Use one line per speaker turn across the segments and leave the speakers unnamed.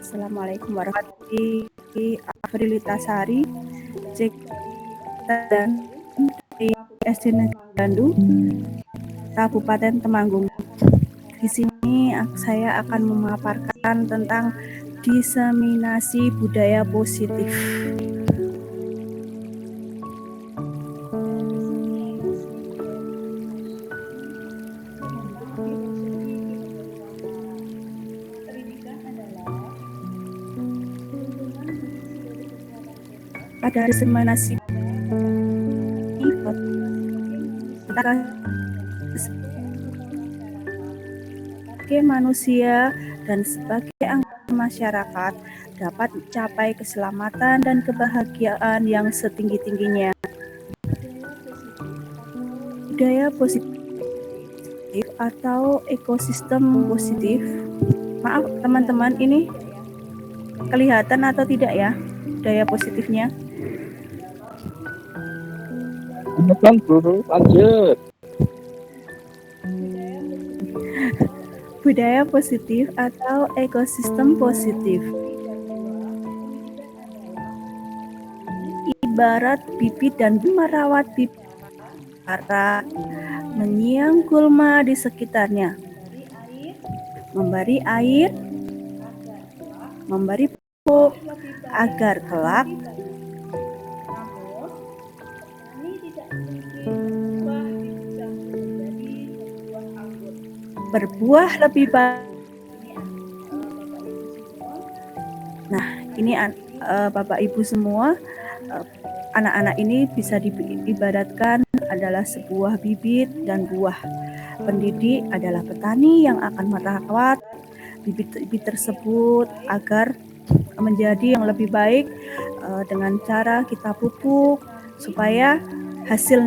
Assalamualaikum warahmatullahi wabarakatuh. Afrilitasari, cek dan SD Negeri Bandung, Kabupaten Temanggung. Di sini saya akan memaparkan tentang diseminasi budaya positif. Pada diseminasi sebagai manusia dan sebagai anggota masyarakat dapat mencapai keselamatan dan kebahagiaan yang setinggi-tingginya. Budaya positif atau ekosistem positif. Maaf teman-teman, ini kelihatan atau tidak ya budaya positifnya?
Bukan guru, lanjut.
Budaya positif atau ekosistem positif ibarat bibit dan merawat bibit para menyiang gulma di sekitarnya, memberi air, memberi pupuk agar kelak berbuah lebih baik. Nah, ini Bapak Ibu semua, anak-anak ini bisa diibaratkan adalah sebuah bibit dan buah. Pendidik adalah petani yang akan merawat bibit-bibit tersebut agar menjadi yang lebih baik dengan cara kita pupuk, supaya hasil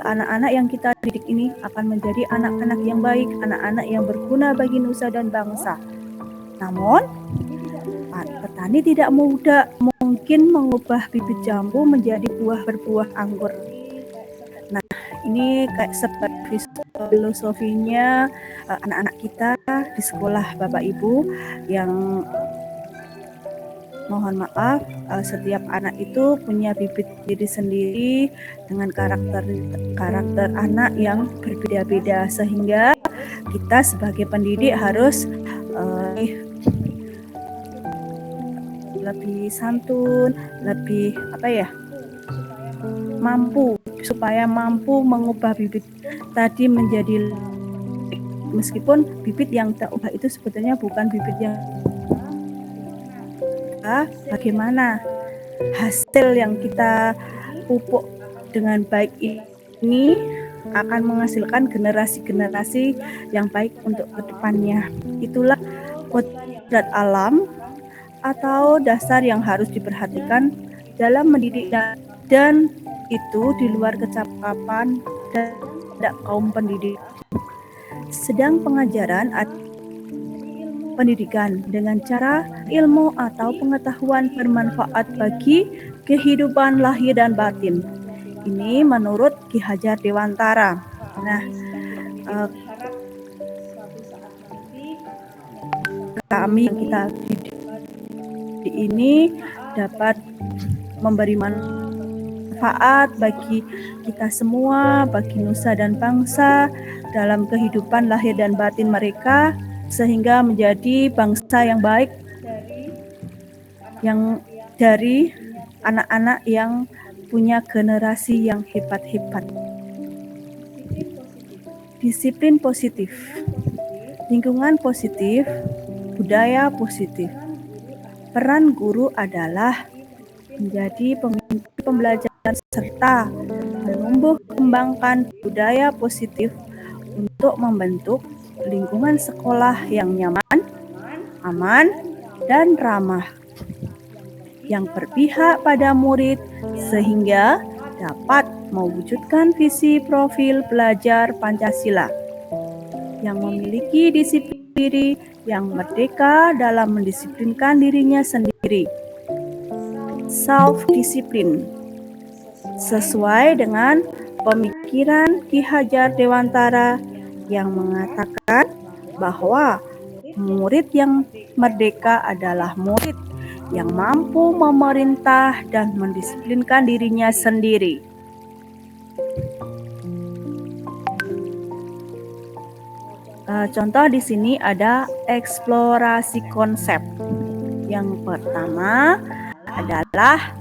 anak-anak yang kita didik ini akan menjadi anak-anak yang baik, anak-anak yang berguna bagi nusa dan bangsa. Namun, petani tidak mungkin mengubah bibit jambu menjadi berbuah anggur. Nah, ini kayak seperti filosofinya anak-anak kita di sekolah Bapak Ibu, yang mohon maaf, setiap anak itu punya bibit diri sendiri dengan karakter anak yang berbeda-beda, sehingga kita sebagai pendidik harus lebih santun, lebih supaya mampu mengubah bibit tadi menjadi, meskipun bibit yang kita ubah itu sebetulnya bukan bibit yang bagaimana hasil yang kita pupuk dengan baik ini akan menghasilkan generasi-generasi yang baik untuk kedepannya. Itulah kodrat alam atau dasar yang harus diperhatikan dalam mendidik, dan itu di luar kecakapan dan kaum pendidik. Sedang pengajaran pendidikan dengan cara ilmu atau pengetahuan bermanfaat bagi kehidupan lahir dan batin. Ini menurut Ki Hajar Dewantara. Nah, kami yang kita didik ini dapat memberi manfaat bagi kita semua, bagi nusa dan bangsa dalam kehidupan lahir dan batin mereka, sehingga menjadi bangsa yang baik, yang dari anak-anak yang punya generasi yang hebat-hebat. Disiplin positif, lingkungan positif, budaya positif. Peran guru adalah menjadi pembelajaran serta menumbuh kembang mengembangkan budaya positif untuk membentuk lingkungan sekolah yang nyaman, aman, dan ramah, yang berpihak pada murid sehingga dapat mewujudkan visi profil belajar Pancasila yang memiliki disiplin diri yang merdeka dalam mendisiplinkan dirinya sendiri. Self-discipline sesuai dengan pemikiran Ki Hajar Dewantara yang mengatakan bahwa murid yang merdeka adalah murid yang mampu memerintah dan mendisiplinkan dirinya sendiri. Contoh di sini ada eksplorasi konsep. Yang pertama adalah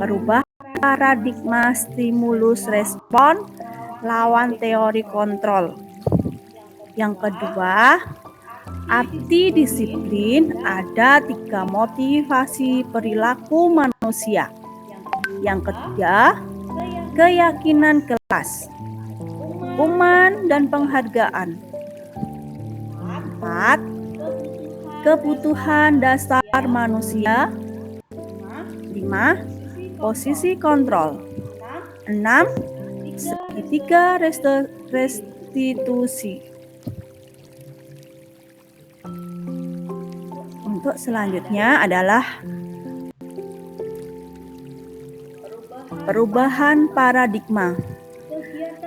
merubah paradigma stimulus respon lawan teori kontrol. Yang kedua, arti disiplin ada 3 motivasi perilaku manusia. Yang ketiga, keyakinan kelas, hukuman dan penghargaan. 4. Kebutuhan dasar manusia. 5. Posisi kontrol. 6. Segitiga restitusi. Untuk selanjutnya adalah perubahan paradigma.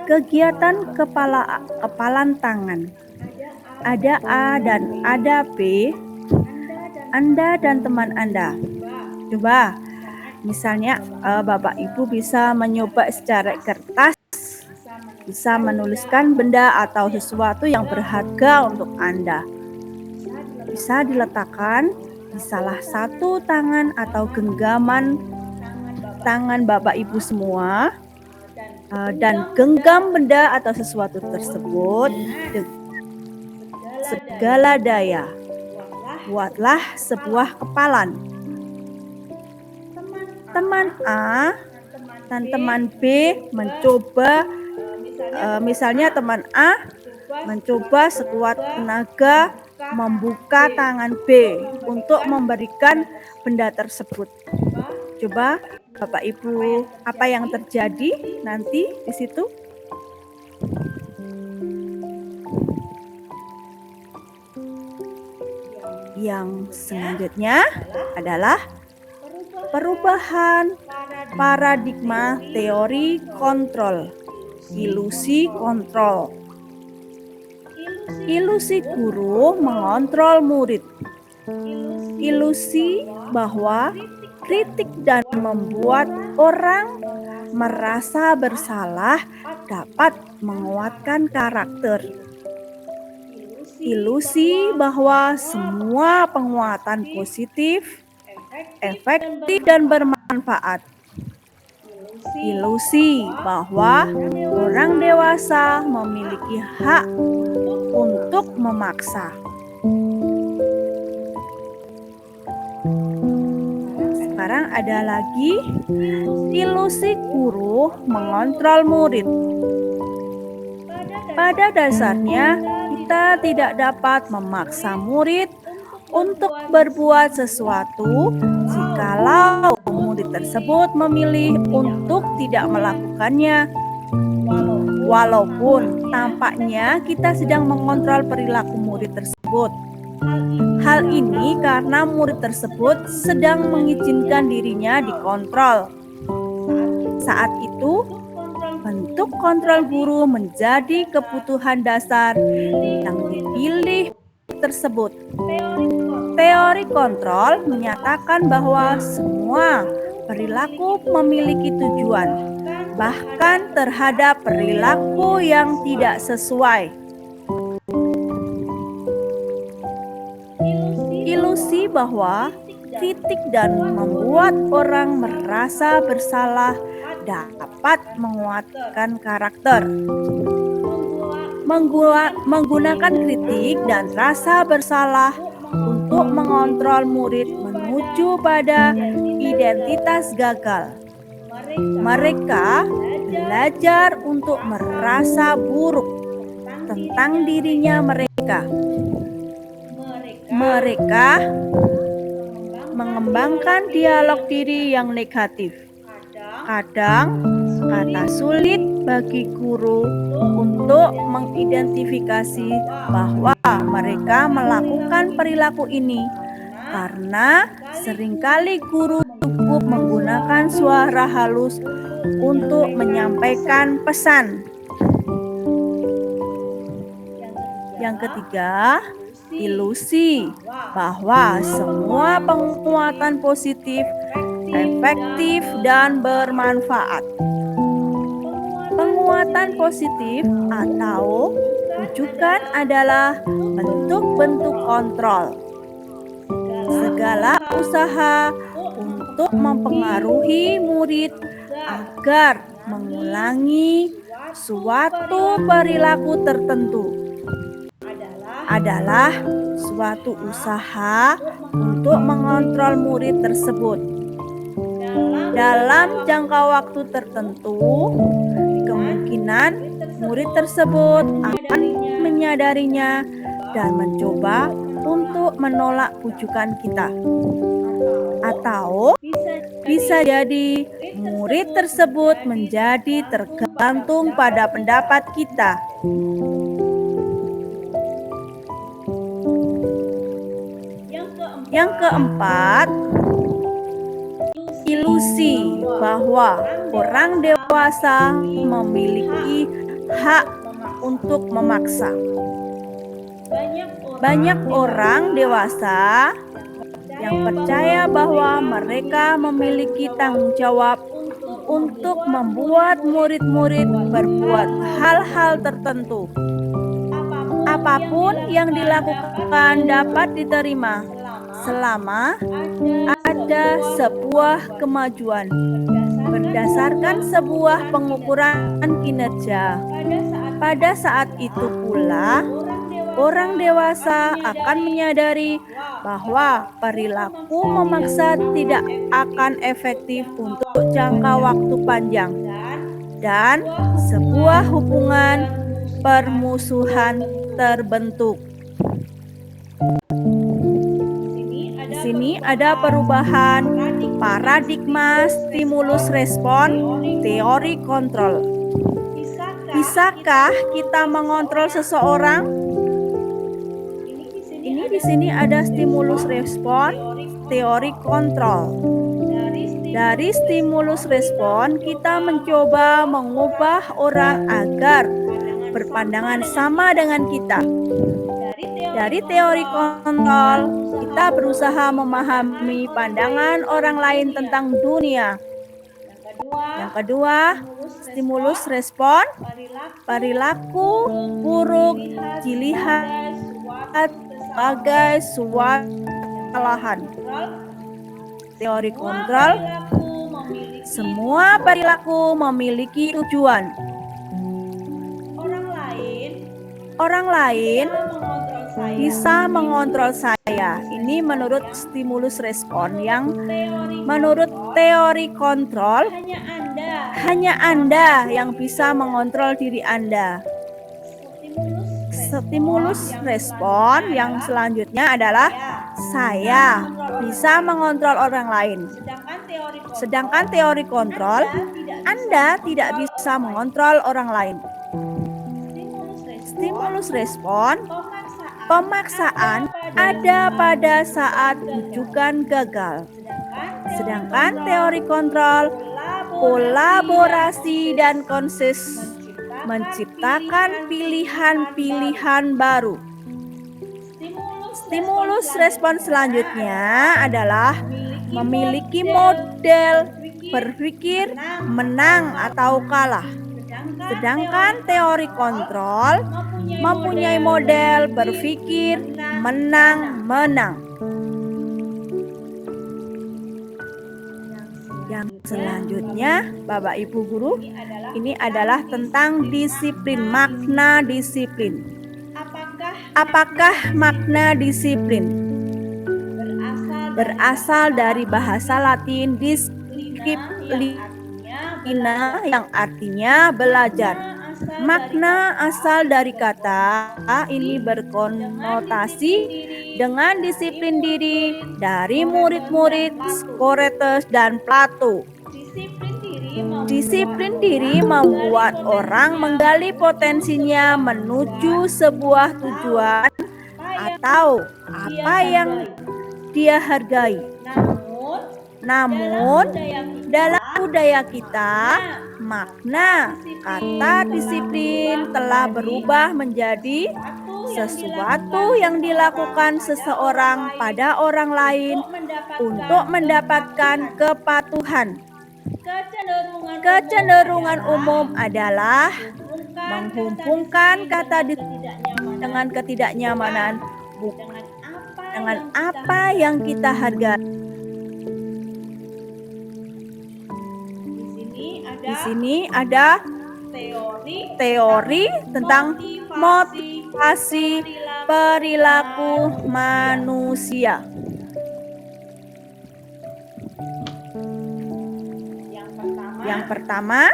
Kegiatan kepalan tangan. Ada A dan ada B, Anda dan teman Anda. Coba, misalnya Bapak Ibu bisa mencoba secara kertas, bisa menuliskan benda atau sesuatu yang berharga untuk Anda. Bisa diletakkan di salah satu tangan atau genggaman tangan Bapak Ibu semua, dan genggam benda atau sesuatu tersebut segala daya. Buatlah sebuah kepalan. Teman A dan teman B mencoba, misalnya teman A mencoba sekuat tenaga membuka tangan B untuk memberikan benda tersebut. Coba Bapak Ibu, apa yang terjadi nanti di situ? Yang selanjutnya adalah perubahan paradigma teori kontrol, ilusi kontrol. Ilusi guru mengontrol murid. Ilusi bahwa kritik dan membuat orang merasa bersalah dapat menguatkan karakter. Ilusi bahwa semua penguatan positif, efektif dan bermanfaat. Ilusi bahwa orang dewasa memiliki hak untuk memaksa. Sekarang ada lagi ilusi guru mengontrol murid. Pada dasarnya, kita tidak dapat memaksa murid untuk berbuat sesuatu jikalau murid tersebut memilih untuk tidak melakukannya. Walaupun tampaknya kita sedang mengontrol perilaku murid tersebut. Hal ini karena murid tersebut sedang mengizinkan dirinya dikontrol. Saat itu, bentuk kontrol guru menjadi kebutuhan dasar yang dipilih tersebut. Teori kontrol menyatakan bahwa semua perilaku memiliki tujuan, bahkan terhadap perilaku yang tidak sesuai. Ilusi bahwa kritik dan membuat orang merasa bersalah dapat menguatkan karakter. Menggunakan kritik dan rasa bersalah untuk mengontrol murid menuju pada identitas gagal. Mereka belajar untuk merasa buruk tentang dirinya mereka. Mereka mengembangkan dialog diri yang negatif. Kadang kata sulit bagi guru untuk mengidentifikasi bahwa mereka melakukan perilaku ini karena seringkali guru cukup menggunakan suara halus untuk menyampaikan pesan. Yang ketiga, ilusi bahwa semua penguatan positif, efektif, dan bermanfaat. Penguatan positif atau rujukan adalah bentuk-bentuk kontrol. Segala usaha untuk mempengaruhi murid agar mengulangi suatu perilaku tertentu adalah suatu usaha untuk mengontrol murid tersebut. Dalam jangka waktu tertentu, kemungkinan murid tersebut akan menyadarinya dan mencoba untuk menolak pujukan kita. Atau bisa jadi murid tersebut menjadi tergantung pada pendapat kita. Yang keempat, ilusi bahwa orang dewasa memiliki hak untuk memaksa. Banyak orang dewasa yang percaya bahwa mereka memiliki tanggung jawab untuk membuat murid-murid berbuat hal-hal tertentu. Apapun yang dilakukan dapat diterima selama ada sebuah kemajuan berdasarkan sebuah pengukuran kinerja. Pada saat itu pula, orang dewasa akan menyadari bahwa perilaku memaksa tidak akan efektif untuk jangka waktu panjang dan sebuah hubungan permusuhan terbentuk. Di sini ada perubahan paradigma stimulus respon teori kontrol. Bisakah kita mengontrol seseorang? Ini di sini ada stimulus respon teori kontrol. Dari stimulus respon kita mencoba mengubah orang agar berpandangan sama dengan kita. Dari teori kontrol, kita berusaha memahami pandangan orang lain tentang dunia. Yang kedua, stimulus respon perilaku buruk dilihat sebagai suatu kesalahan. Teori kontrol, semua perilaku memiliki tujuan. Orang lain bisa mengontrol saya. Ini menurut stimulus respon. Yang menurut teori kontrol, hanya Anda yang bisa mengontrol diri Anda. Stimulus respon yang selanjutnya adalah saya bisa mengontrol orang lain. Sedangkan teori kontrol, Anda tidak bisa mengontrol orang lain. Stimulus respon, pemaksaan ada pada saat rujukan gagal. Sedangkan teori kontrol, kolaborasi dan konsensus menciptakan pilihan-pilihan baru. Stimulus respon selanjutnya adalah memiliki model berpikir menang atau kalah. Sedangkan teori kontrol mempunyai model berpikir menang-menang. Yang selanjutnya, Bapak Ibu Guru, ini adalah tentang disiplin, makna disiplin. Apakah makna disiplin? Berasal dari bahasa Latin disciplina, ina yang artinya belajar. Makna asal dari kata ini berkonotasi dengan disiplin diri dari murid-murid Socrates dan Plato. Disiplin diri membuat orang menggali potensinya menuju sebuah tujuan atau apa yang dia hargai. Namun, dalam budaya kita, makna kata disiplin telah berubah menjadi sesuatu yang dilakukan seseorang pada orang lain untuk mendapatkan kepatuhan. Kecenderungan umum adalah menghubungkan kata disiplin dengan ketidaknyamanan, dengan apa yang kita hargai. Di sini ada teori tentang motivasi perilaku manusia. Yang pertama,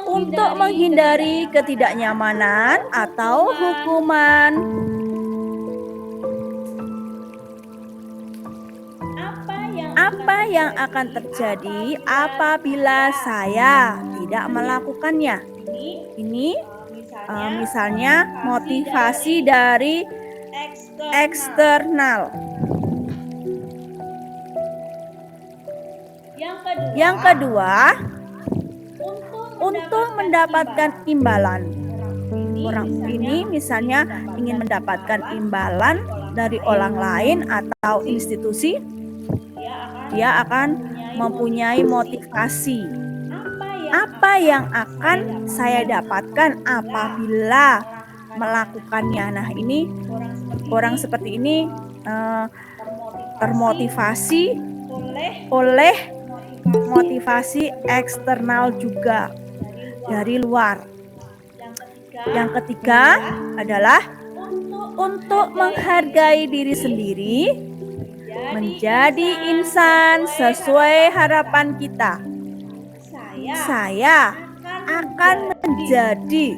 untuk menghindari ketidaknyamanan atau hukuman. Apa yang akan terjadi apabila saya tidak melakukannya? Ini misalnya motivasi dari eksternal. Yang kedua, untuk mendapatkan imbalan. Orang ini misalnya ingin mendapatkan imbalan dari orang lain atau institusi, dia akan mempunyai motivasi. Apa yang akan saya dapatkan apabila melakukannya? Nah, ini orang seperti ini termotivasi oleh motivasi eksternal juga dari luar. Yang ketiga adalah untuk menghargai diri sendiri, menjadi insan sesuai harapan kita. Saya akan menjadi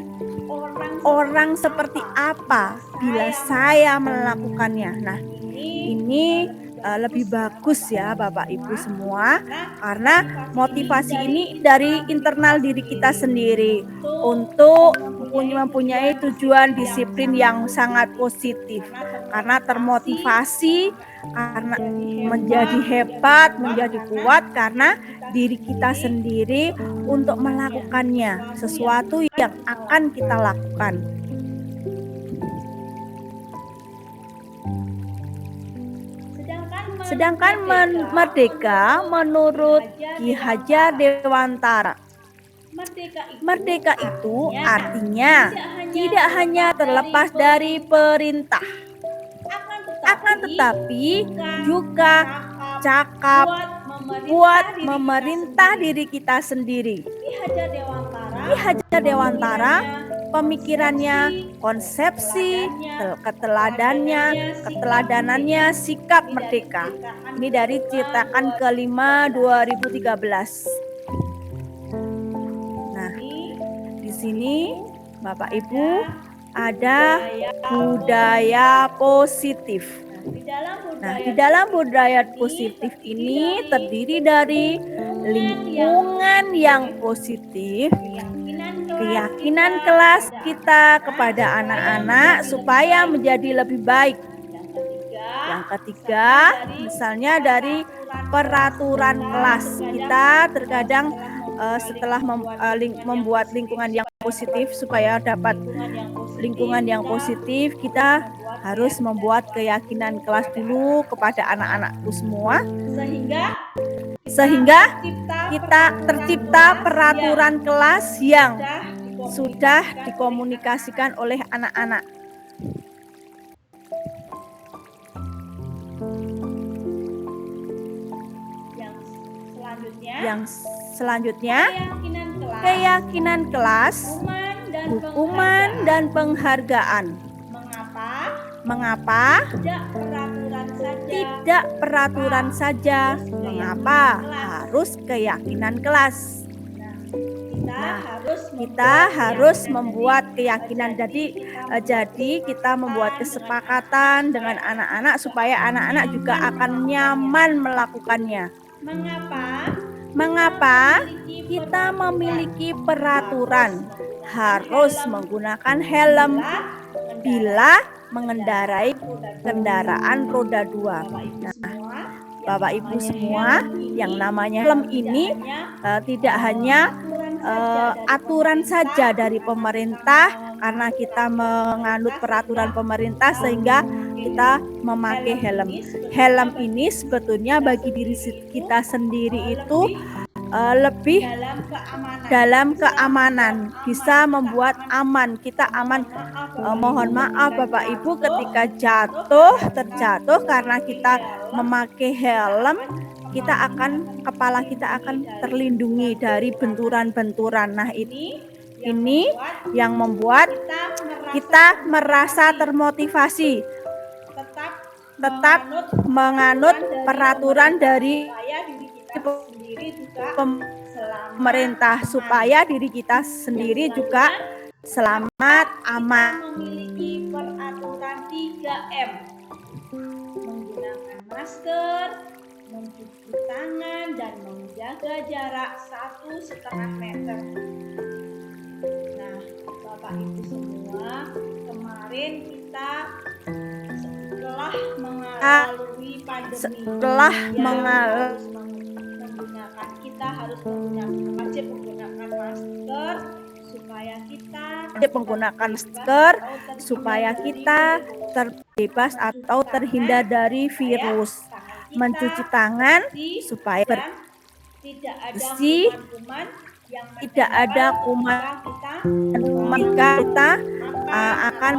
orang seperti apa bila saya melakukannya. Nah, ini lebih bagus ya Bapak Ibu semua, karena motivasi ini dari internal diri kita sendiri untuk mempunyai tujuan disiplin yang sangat positif, karena termotivasi, karena menjadi hebat, menjadi kuat karena diri kita sendiri untuk melakukannya, sesuatu yang akan kita lakukan. Sedangkan merdeka menurut Ki Hajar Dewantara, merdeka itu artinya tidak hanya terlepas dari perintah, akan tetapi juga cakap buat memerintah diri kita sendiri. Ki Hajar Dewantara, pemikirannya, konsepsi, keteladanannya, sikap merdeka. Ini dari cetakan kelima 2013. Nah, di sini Bapak Ibu ada budaya positif. Nah, di dalam budaya positif ini terdiri dari lingkungan yang positif, keyakinan kelas kita kepada anak-anak supaya menjadi lebih baik. Yang ketiga, misalnya dari peraturan kelas. Kita terkadang setelah membuat lingkungan yang positif, supaya dapat lingkungan yang positif, kita harus membuat keyakinan kelas dulu kepada anak-anakku semua, sehingga kita tercipta peraturan kelas yang sudah dikomunikasikan oleh anak-anak. Yang selanjutnya, keyakinan kelas, hukuman dan penghargaan. Mengapa tidak peraturan saja. Mengapa? Harus keyakinan kelas. Nah, kita harus membuat keyakinan. Jadi kita membuat kesepakatan dengan anak-anak supaya anak-anak juga akan nyaman melakukannya. Mengapa? Kita memiliki peraturan harus menggunakan helm bila mengendarai kendaraan roda 2. Nah, Bapak Ibu semua, yang namanya helm ini tidak hanya aturan saja dari pemerintah, karena kita menganut peraturan pemerintah sehingga kita memakai helm. Helm ini sebetulnya bagi diri kita sendiri itu lebih dalam keamanan, bisa membuat aman, kita aman. Mohon maaf Bapak Ibu, ketika terjatuh karena kita memakai helm, kepala kita akan terlindungi dari benturan-benturan. Nah, ini yang membuat kita merasa termotivasi tetap menganut peraturan dari pemerintah supaya diri kita sendiri juga selamat, aman.
Memiliki peraturan 3M, menggunakan masker, mencuci tangan, dan menjaga jarak 1,5 meter. Nah, Bapak Ibu semua, kemarin kita setelah mengalami pandemi, kita harus wajib menggunakan masker supaya kita terbebas atau terhindar dari virus, mencuci tangan supaya bersih, tidak ada kuman kita akan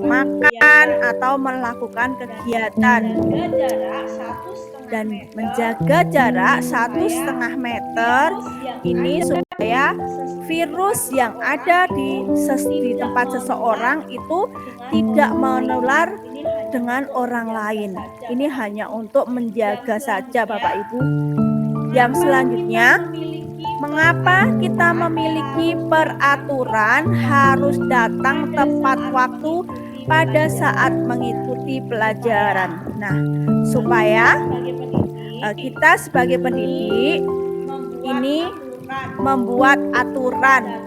makan atau melakukan kegiatan, dan menjaga jarak 1,5 meter ini supaya virus yang ada di tempat seseorang itu tidak menular dengan orang lain. Ini hanya untuk menjaga saja Bapak Ibu. Yang selanjutnya, mengapa kita memiliki peraturan harus datang tepat waktu pada saat mengikuti pelajaran? Nah, supaya kita sebagai pendidik ini membuat aturan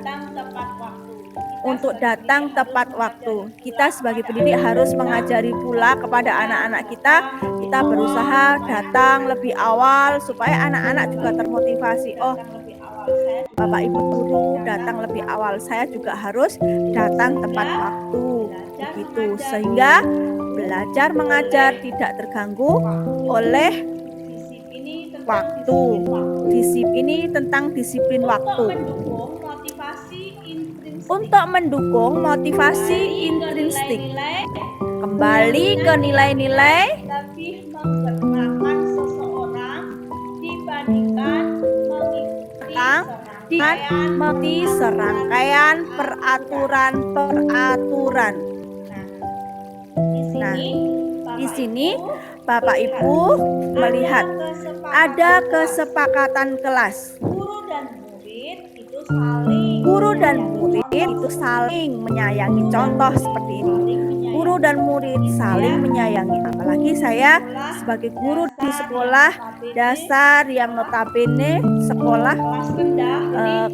untuk datang tepat waktu. Kita sebagai pendidik harus mengajari pula kepada anak-anak kita berusaha datang lebih awal supaya anak-anak juga termotivasi. Oh, Bapak Ibu guru datang lebih awal, saya juga harus datang tepat waktu. Begitu, sehingga belajar mengajar tidak terganggu oleh waktu. Ini tentang disiplin waktu. Untuk mendukung motivasi intrinsik, kembali ke nilai-nilai, lebih menggerakkan seseorang dibandingkan
mengikuti serangkaian peraturan. Nah, di sini Bapak Ibu melihat ada kesepakatan kelas. Guru dan murid itu saling menyayangi. Contoh seperti ini. Guru dan murid saling menyayangi. Apalagi saya sebagai guru di sekolah dasar yang notabene sekolah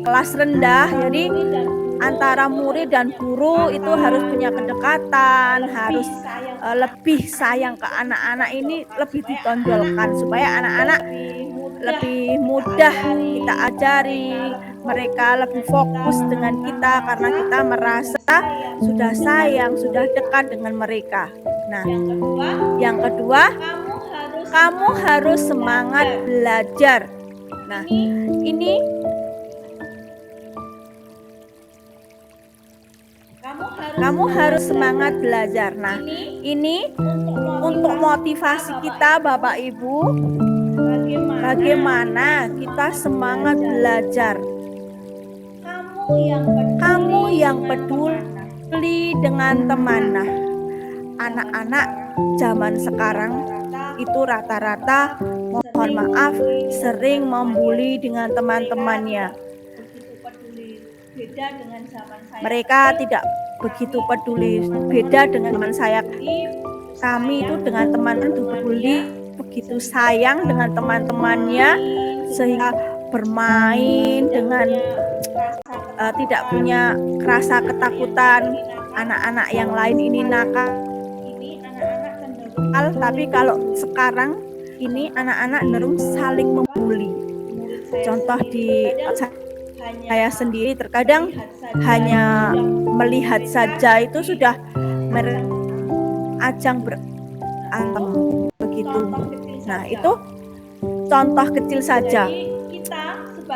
kelas rendah. Jadi antara murid dan guru itu harus punya kedekatan, harus lebih sayang ke anak-anak, ini lebih ditonjolkan supaya anak-anak lebih mudah kita ajari, mereka lebih fokus dengan kita karena kita merasa sudah sayang, sudah dekat dengan mereka. Nah, yang kedua, kamu harus semangat belajar. Nah, ini kamu harus semangat belajar. Nah, ini untuk motivasi kita Bapak Ibu, bagaimana kita semangat belajar. Kamu yang peduli dengan teman. Nah, anak-anak zaman sekarang itu rata-rata mohon maaf sering membuli dengan teman-temannya. Mereka tidak begitu peduli. Beda dengan teman saya. Kami itu dengan teman itu peduli, begitu sayang dengan teman-temannya sehingga bermain dengan tidak punya rasa ketakutan. Anak-anak yang lain ini nakal, tapi kalau sekarang ini anak-anak cenderung saling membuli. Contoh di saya sendiri terkadang hanya melihat saja itu sudah ajang berantem begitu. Nah, itu contoh kecil saja.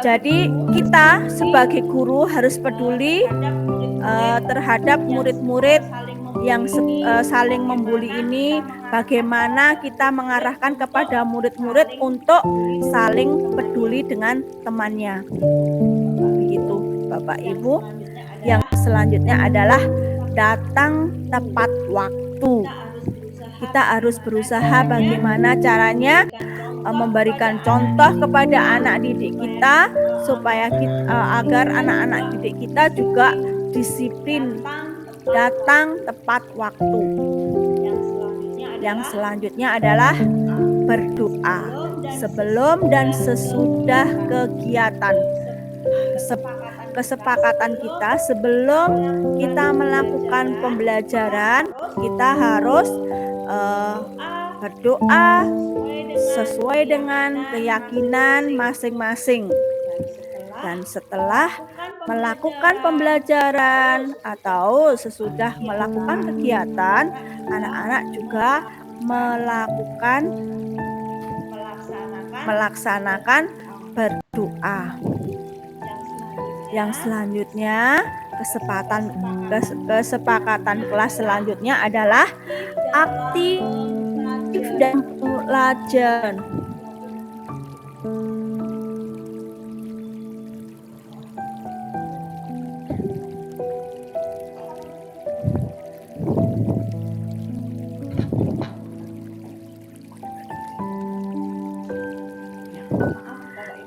Jadi kita sebagai guru harus peduli terhadap murid-murid yang saling membuli ini, bagaimana kita mengarahkan kepada murid-murid untuk saling peduli dengan temannya. Begitu Bapak Ibu. Yang selanjutnya adalah datang tepat waktu. Kita harus berusaha bagaimana caranya memberikan contoh kepada anak didik kita supaya agar anak-anak didik kita juga disiplin datang tepat waktu. Yang selanjutnya adalah berdoa sebelum dan sesudah kegiatan. Kesepakatan kita sebelum kita melakukan pembelajaran, kita harus berdoa sesuai dengan keyakinan masing-masing. Dan setelah melakukan pembelajaran atau sesudah melakukan kegiatan, anak-anak juga melaksanakan berdoa. Yang selanjutnya, kesepakatan kelas selanjutnya adalah aktif dan pelajaran.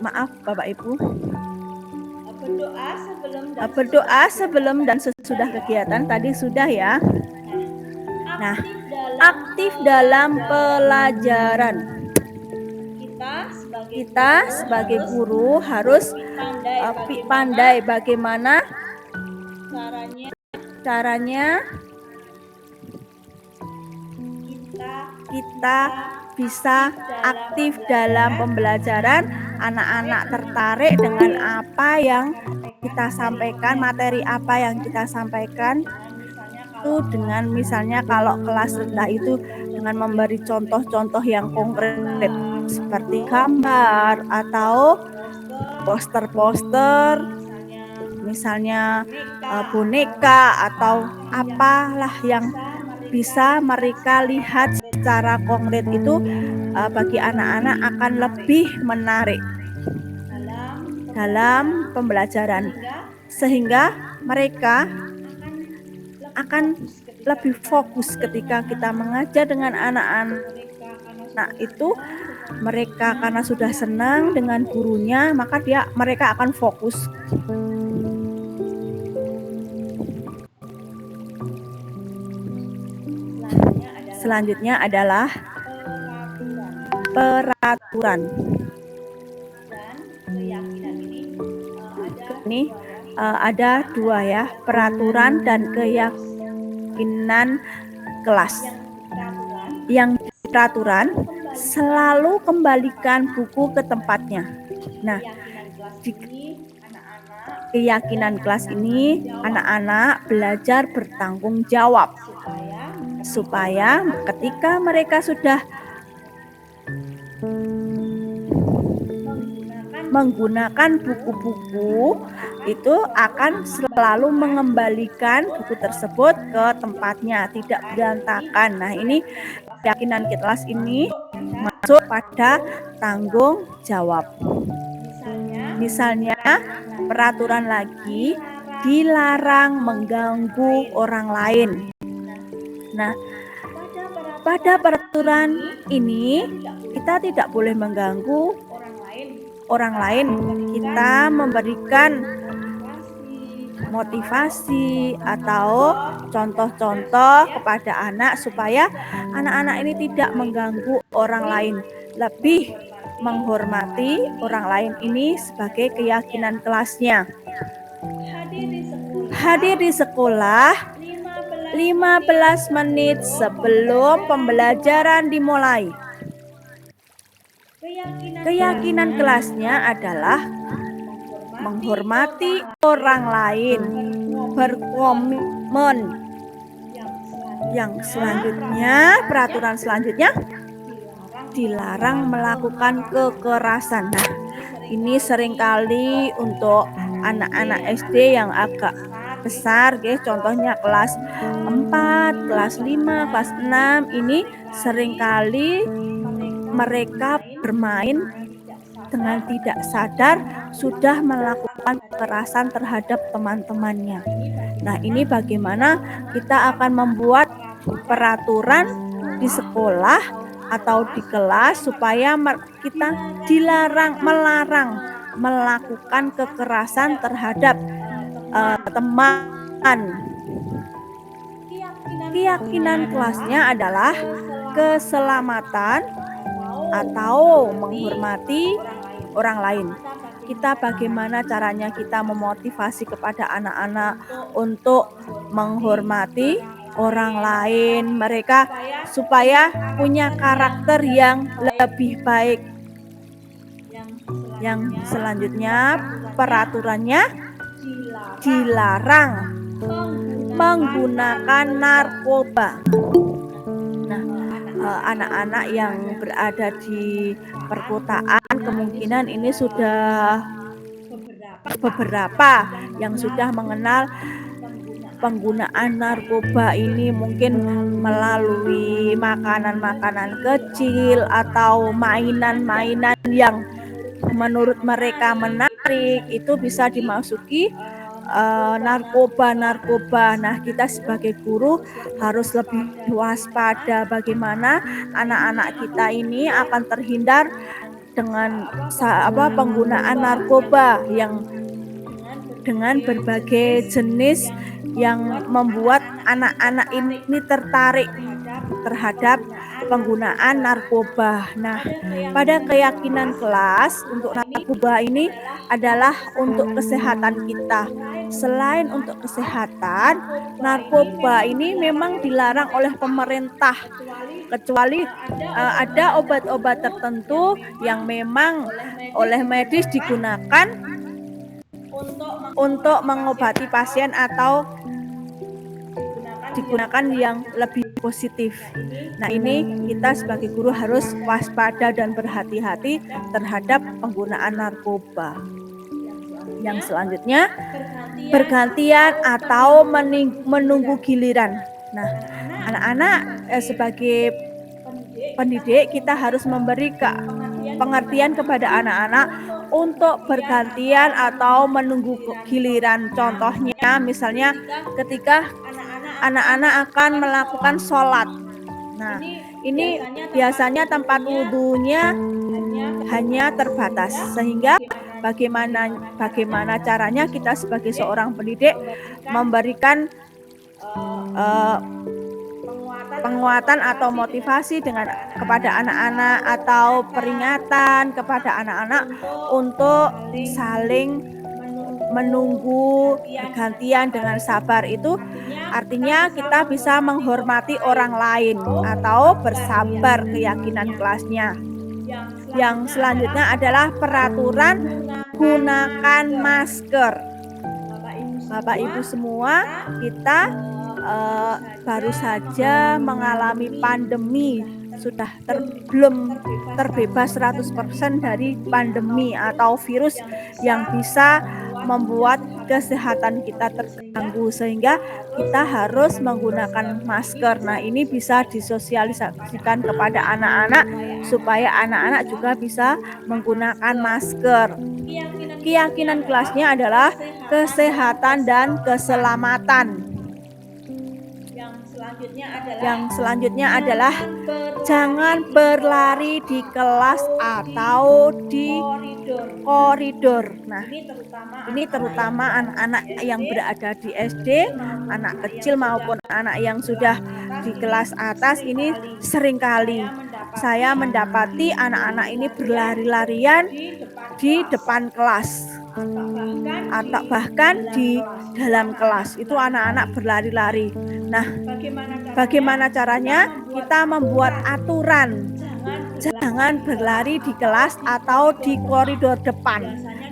Maaf Bapak Ibu. Berdoa sebelum dan sesudah kegiatan tadi sudah ya. Nah, aktif dalam pelajaran. Kita sebagai guru harus pandai bagaimana caranya kita bisa aktif dalam pembelajaran. Anak-anak tertarik dengan apa yang kita sampaikan, materi apa yang kita sampaikan itu dengan misalnya kalau kelas rendah itu dengan memberi contoh-contoh yang konkret seperti gambar atau poster-poster, misalnya boneka atau apalah yang bisa mereka lihat secara konkret itu bagi anak-anak akan lebih menarik dalam pembelajaran, sehingga mereka akan lebih fokus ketika kita mengajar dengan anak-anak itu. Mereka karena sudah senang dengan gurunya, maka mereka akan fokus. Selanjutnya adalah peraturan. Ini ada dua ya, peraturan dan keyakinan kelas. Yang peraturan selalu kembalikan buku ke tempatnya. Nah, di keyakinan kelas ini anak-anak belajar bertanggung jawab supaya ketika mereka sudah menggunakan buku-buku itu akan selalu mengembalikan buku tersebut ke tempatnya, tidak berantakan. Nah, ini keyakinan kelas ini masuk pada tanggung jawab. Misalnya peraturan lagi, dilarang mengganggu orang lain. Nah, Pada peraturan ini kita tidak boleh mengganggu orang lain. Kita memberikan motivasi atau contoh-contoh kepada anak supaya anak-anak ini tidak mengganggu orang lain, lebih menghormati orang lain ini sebagai keyakinan kelasnya. Hadir di sekolah 15 menit sebelum pembelajaran dimulai. Keyakinan kelasnya adalah menghormati orang lain, berkomitmen. Yang selanjutnya, peraturan selanjutnya, dilarang melakukan kekerasan. Nah, ini seringkali untuk anak-anak SD yang agak besar, contohnya kelas 4, kelas 5, kelas 6, ini seringkali mereka bermain dengan tidak sadar sudah melakukan kekerasan terhadap teman-temannya. Nah, ini bagaimana kita akan membuat peraturan di sekolah atau di kelas supaya kita melarang melakukan kekerasan terhadap teman. Keyakinan kelasnya adalah keselamatan atau menghormati orang lain. Kita bagaimana caranya kita memotivasi kepada anak-anak untuk menghormati orang lain, mereka supaya punya karakter yang lebih baik. Yang selanjutnya, peraturannya dilarang menggunakan narkoba. Nah, anak-anak yang berada di perkotaan kemungkinan ini sudah beberapa yang sudah mengenal penggunaan narkoba ini, mungkin melalui makanan-makanan kecil atau mainan-mainan yang menurut mereka menarik, itu bisa dimasuki narkoba. Nah, kita sebagai guru harus lebih waspada bagaimana anak-anak kita ini akan terhindar dengan penggunaan narkoba yang dengan berbagai jenis yang membuat anak-anak ini tertarik terhadap penggunaan narkoba. Nah, pada keyakinan kelas untuk narkoba ini adalah untuk kesehatan kita. Selain untuk kesehatan, narkoba ini memang dilarang oleh pemerintah, kecuali ada obat-obat tertentu yang memang oleh medis digunakan untuk mengobati pasien atau digunakan yang lebih positif. Nah, ini kita sebagai guru harus waspada dan berhati-hati terhadap penggunaan narkoba. Yang selanjutnya, bergantian atau menunggu giliran. Nah, anak-anak sebagai pendidik kita harus memberi pengertian kepada anak-anak untuk bergantian atau menunggu giliran. Contohnya misalnya ketika anak-anak akan melakukan sholat. Nah, ini biasanya tempat wudhunya hanya terbatas, sehingga bagaimana caranya kita sebagai seorang pendidik memberikan penguatan atau motivasi kepada anak-anak atau peringatan kepada anak-anak untuk saling menunggu bergantian dengan sabar. Itu artinya kita bisa menghormati orang lain atau bersabar keyakinan kelasnya. Yang selanjutnya adalah peraturan gunakan masker. Bapak Ibu semua, kita baru saja mengalami pandemi, sudah belum terbebas 100% dari pandemi atau virus yang bisa membuat kesehatan kita terganggu, sehingga kita harus menggunakan masker. Nah, ini bisa disosialisasikan kepada anak-anak supaya anak-anak juga bisa menggunakan masker. Keyakinan kelasnya adalah kesehatan dan keselamatan.
selanjutnya adalah jangan berlari di kelas atau di koridor. Nah, ini terutama anak-anak yang berada di SD, anak kecil maupun anak yang sudah di kelas atas ini seringkali saya mendapati anak-anak ini berlari-larian di depan kelas atau bahkan di dalam kelas. Itu anak-anak berlari-lari. Nah, bagaimana caranya? Kita membuat aturan jangan berlari di kelas atau di koridor depan.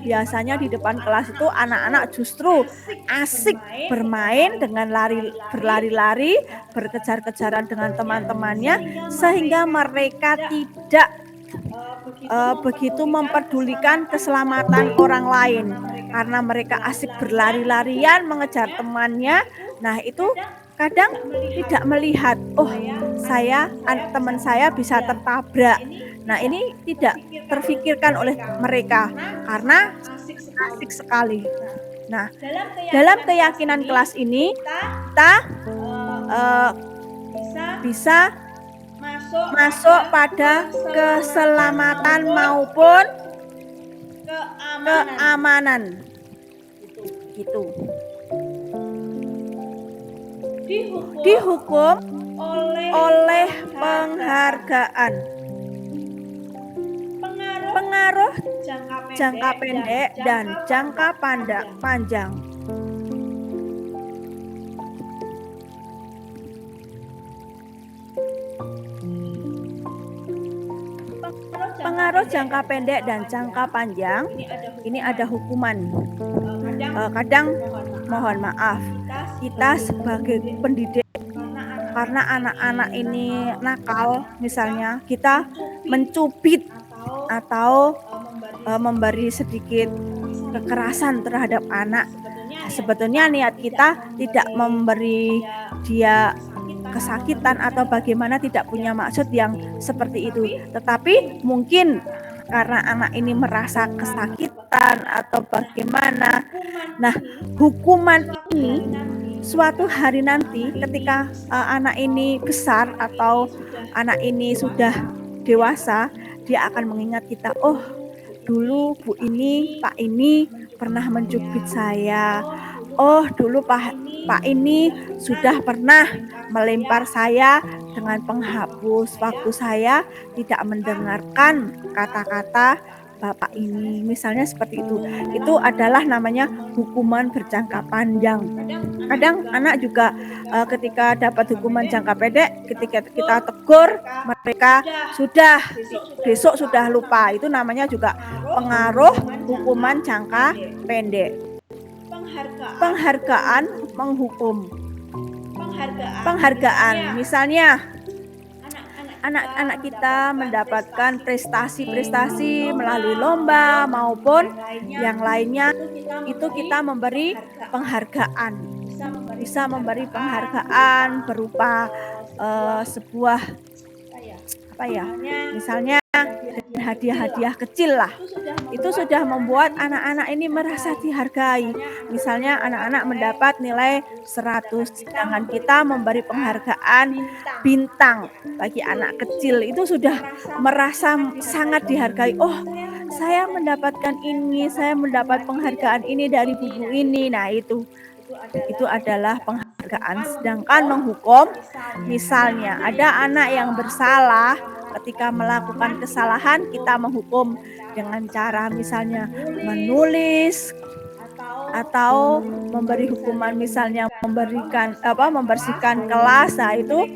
Biasanya di depan kelas itu anak-anak justru asik bermain dengan berlari-lari, berkejar-kejaran dengan teman-temannya, sehingga mereka tidak begitu memperdulikan keselamatan orang lain karena mereka asik berlari-larian mengejar temannya. Nah, itu kadang tidak melihat, oh teman saya bisa tertabrak. Nah, ini tidak terfikirkan oleh mereka karena asik sekali. Nah, dalam keyakinan kelas ini kita bisa masuk pada keselamatan maupun keamanan. Gitu. Dihukum oleh penghargaan. Pengaruh jangka pendek dan jangka panjang. Pengaruh jangka pendek dan jangka panjang ini ada hukuman. Kadang mohon maaf, kita sebagai pendidik karena anak-anak ini nakal, misalnya kita mencubit atau memberi sedikit kekerasan terhadap anak. Sebetulnya niat kita tidak memberi dia kesakitan atau bagaimana, tidak punya maksud yang seperti itu. Tetapi mungkin karena anak ini merasa kesakitan atau bagaimana. Nah, hukuman ini suatu hari nanti ketika anak ini besar atau anak ini sudah dewasa, dia akan mengingat kita, oh dulu Bu ini, Pak ini pernah mencubit saya. Oh dulu Pak ini sudah pernah melempar saya dengan penghapus waktu saya tidak mendengarkan kata-kata Bapak ini. Misalnya seperti itu. Itu adalah namanya hukuman berjangka panjang. Kadang anak juga ketika dapat hukuman jangka pendek, ketika kita tegur, mereka besok sudah lupa. Itu namanya juga pengaruh hukuman jangka pendek. Penghargaan menghukum. Penghargaan, misalnya anak-anak kita mendapatkan prestasi-prestasi melalui lomba maupun yang lainnya, itu kita memberi penghargaan. Bisa memberi penghargaan berupa sebuah misalnya hadiah-hadiah kecil lah. Itu sudah membuat anak-anak ini merasa dihargai. Misalnya anak-anak mendapat nilai 100, sedangkan kita memberi penghargaan bintang bagi anak kecil, itu sudah merasa sangat dihargai. Oh, saya mendapatkan ini, saya mendapat penghargaan ini dari buku ini. Nah, itu adalah penghargaan. Sedangkan menghukum, misalnya ada anak yang bersalah, ketika melakukan kesalahan kita menghukum dengan cara misalnya menulis atau memberi hukuman, misalnya membersihkan kelas. Nah, itu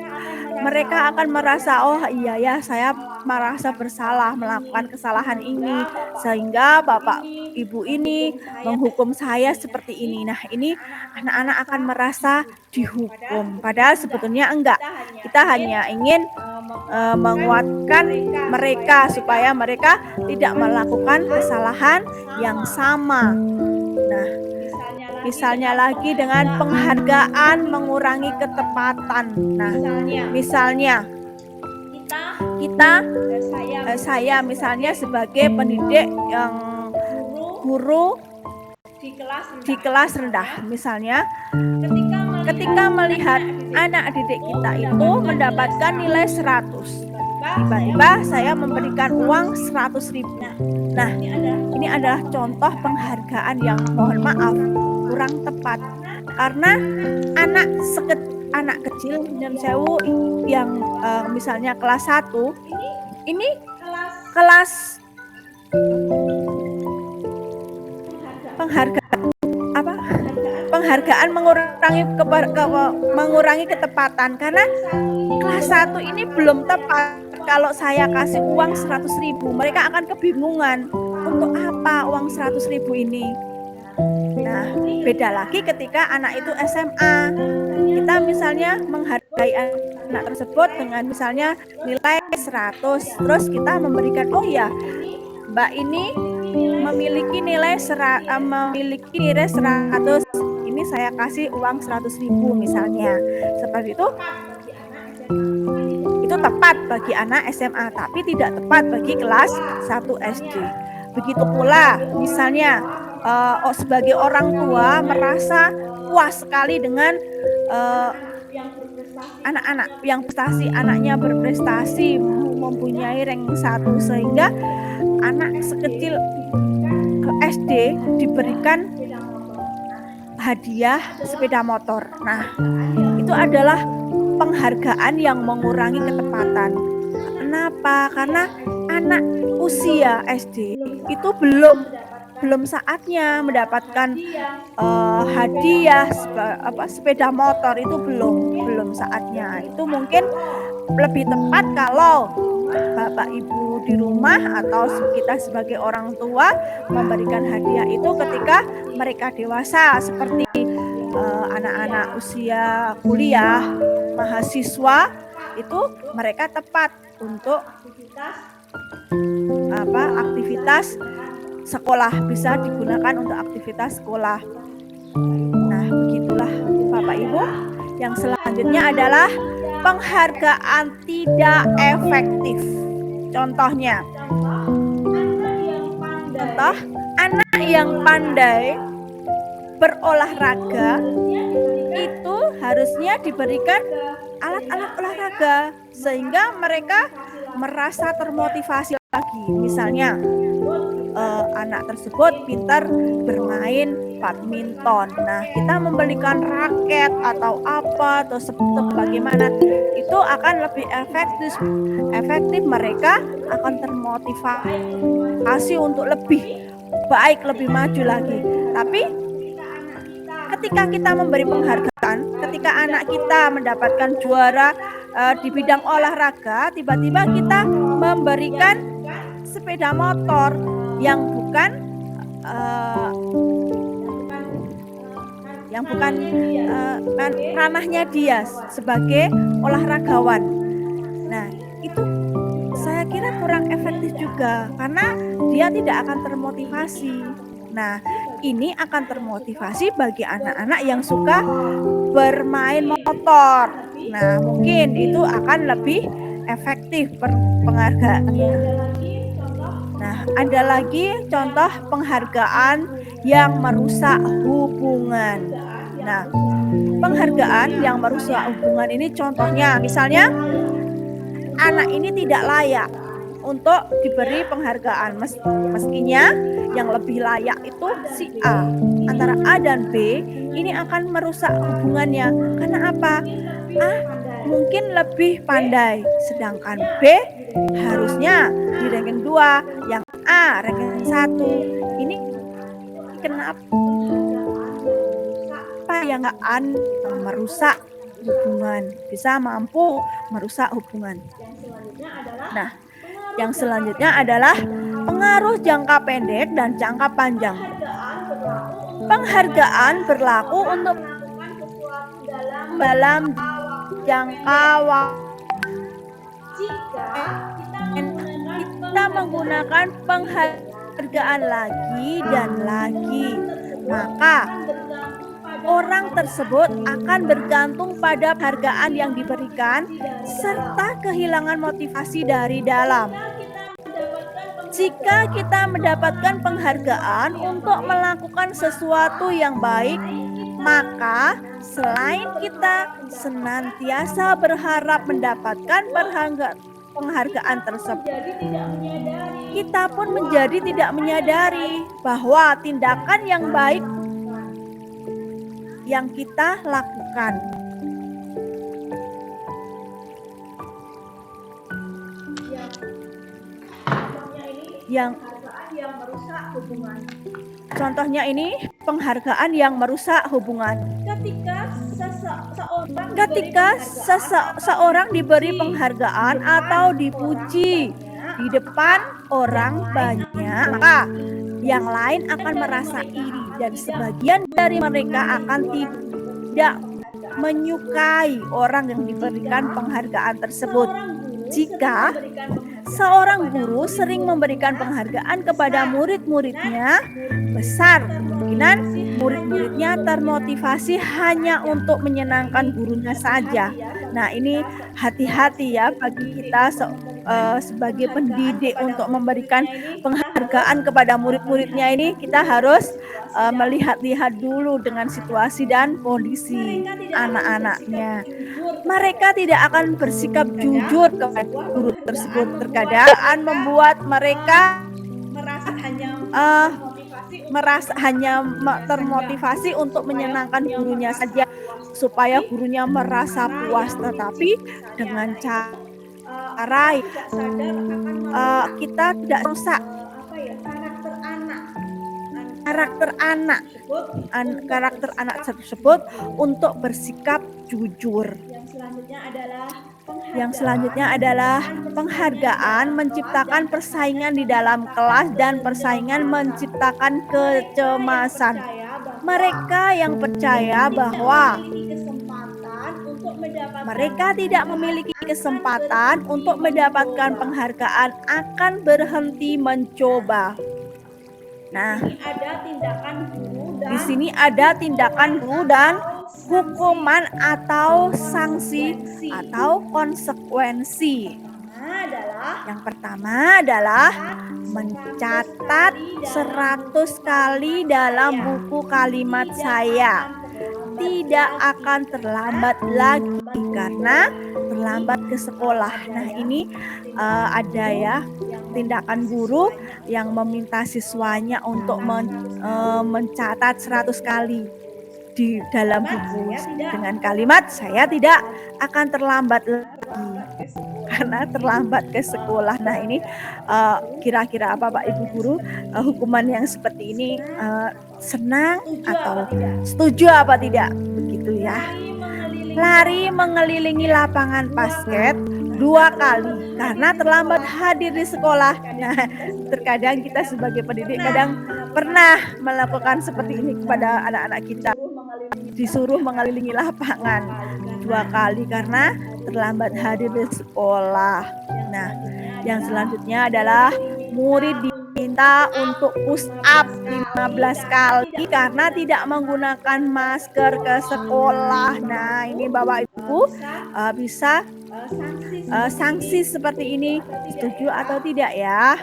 mereka akan merasa, oh iya ya, saya merasa bersalah melakukan kesalahan ini sehingga Bapak Ibu ini menghukum saya seperti ini. Nah, ini anak-anak akan merasa dihukum, padahal sebetulnya enggak. Kita hanya ingin menguatkan mereka supaya mereka tidak melakukan kesalahan yang sama. Nah, misalnya lagi dengan penghargaan mengurangi ketepatan. Nah, misalnya saya misalnya sebagai pendidik yang guru di kelas rendah, misalnya ketika melihat anak didik kita itu mendapatkan nilai 100, tiba-tiba saya memberikan uang 100.000. Nah, ini adalah contoh penghargaan yang mohon maaf kurang tepat, karena anak kecil nyun sewu yang misalnya kelas 1 ini kelas penghargaan mengurangi ketepatan, karena kelas 1 ini belum tepat. Kalau saya kasih uang 100.000, mereka akan kebingungan untuk apa uang 100.000 ini. Nah, beda lagi ketika anak itu SMA. Kita misalnya menghargai anak tersebut dengan misalnya nilai 100, terus kita memberikan, oh ya, Mbak ini memiliki nilai 100, ini saya kasih uang 100.000 misalnya. Seperti itu tepat bagi anak SMA, tapi tidak tepat bagi kelas 1 SD. Begitu pula misalnya sebagai orang tua merasa puas sekali dengan anak-anak yang anaknya berprestasi, mempunyai ranking 1, sehingga anak sekecil ke SD diberikan hadiah sepeda motor. Nah, itu adalah penghargaan yang mengurangi ketepatan. Kenapa? Karena anak usia SD itu belum saatnya mendapatkan hadiah sepeda motor, itu belum saatnya. Itu mungkin lebih tepat kalau Bapak Ibu di rumah atau kita sebagai orang tua memberikan hadiah itu ketika mereka dewasa, seperti anak-anak usia kuliah, mahasiswa, itu mereka tepat untuk aktivitas sekolah, bisa digunakan untuk aktivitas sekolah. Nah, begitulah Bapak Ibu. Yang selanjutnya adalah penghargaan tidak efektif. Contohnya, anak yang pandai berolahraga itu harusnya diberikan alat-alat olahraga sehingga mereka merasa termotivasi lagi. Misalnya anak tersebut pintar bermain badminton. Nah, kita membelikan raket atau apa atau bagaimana, itu akan lebih efektif, mereka akan termotivasi untuk lebih baik, lebih maju lagi. Tapi ketika kita memberi penghargaan, ketika anak kita mendapatkan juara di bidang olahraga, tiba-tiba kita memberikan sepeda motor yang bukan ranahnya dia sebagai olahragawan. Nah, itu saya kira kurang efektif juga, karena dia tidak akan termotivasi. Nah, ini akan termotivasi bagi anak-anak yang suka bermain motor. Nah, mungkin itu akan lebih efektif penghargaannya. Nah, ada lagi contoh penghargaan yang merusak hubungan. Nah, penghargaan yang merusak hubungan ini contohnya, misalnya anak ini tidak layak untuk diberi penghargaan, meskinya yang lebih layak itu si A. Antara A dan B ini akan merusak hubungannya. Karena apa? A mungkin lebih pandai, sedangkan B harusnya di ranking 2, yang A ranking 1. Ini kenapa yang merusak hubungan, bisa mampu merusak hubungan. Nah, yang selanjutnya adalah pengaruh jangka pendek dan jangka panjang. Penghargaan berlaku untuk dalam jangka waktu. Kita menggunakan penghargaan lagi dan lagi, maka orang tersebut akan bergantung pada penghargaan yang diberikan serta kehilangan motivasi dari dalam. Jika kita mendapatkan penghargaan untuk melakukan sesuatu yang baik, Maka selain kita senantiasa berharap mendapatkan penghargaan tersebut, kita pun menjadi tidak menyadari bahwa tindakan yang baik yang kita lakukan contohnya ini penghargaan yang merusak hubungan. Ketika seseorang diberi penghargaan atau dipuji di depan orang banyak, maka yang lain akan merasa iri dan sebagian dari mereka akan tidak menyukai orang yang diberikan penghargaan tersebut. Jika seorang guru sering memberikan penghargaan kepada murid-muridnya, besar kemungkinan murid-muridnya termotivasi hanya untuk menyenangkan gurunya saja. Nah, ini hati-hati ya bagi kita sebagai pendidik untuk memberikan penghargaan kepada murid-muridnya. Ini kita harus melihat-lihat dulu dengan situasi dan kondisi anak-anaknya. Mereka tidak akan bersikap jujur kepada guru tersebut. Terkadang membuat mereka merasa hanya termotivasi untuk menyenangkan gurunya saja supaya gurunya merasa puas. Tetapi dengan cara kita tidak rusak karakter anak tersebut untuk bersikap jujur. Yang selanjutnya adalah penghargaan menciptakan persaingan di dalam kelas dan persaingan menciptakan kecemasan. Mereka yang percaya bahwa mereka tidak memiliki kesempatan untuk mendapatkan penghargaan akan berhenti mencoba. Nah, di sini ada tindakan guru dan hukuman atau sanksi atau konsekuensi. Yang pertama adalah mencatat 100 kali dalam buku kalimat saya. Tidak akan terlambat lagi karena terlambat ke sekolah. Nah, ini ada ya tindakan guru yang meminta siswanya untuk mencatat 100 kali di dalam buku dengan kalimat saya tidak akan terlambat lagi karena terlambat ke sekolah. Nah, ini kira-kira apa Pak Ibu guru, hukuman yang seperti ini senang atau setuju apa tidak? Begitu ya. Lari mengelilingi lapangan basket 2 kali karena terlambat hadir di sekolah. Nah, terkadang kita sebagai pendidik kadang pernah melakukan seperti ini kepada anak-anak kita. Disuruh mengelilingi lapangan 2 kali karena terlambat hadir di sekolah. Nah, yang selanjutnya adalah murid diminta untuk push up 15 kali karena tidak menggunakan masker ke sekolah. Nah, ini Bapak Ibu bisa sanksi seperti ini, setuju atau tidak ya?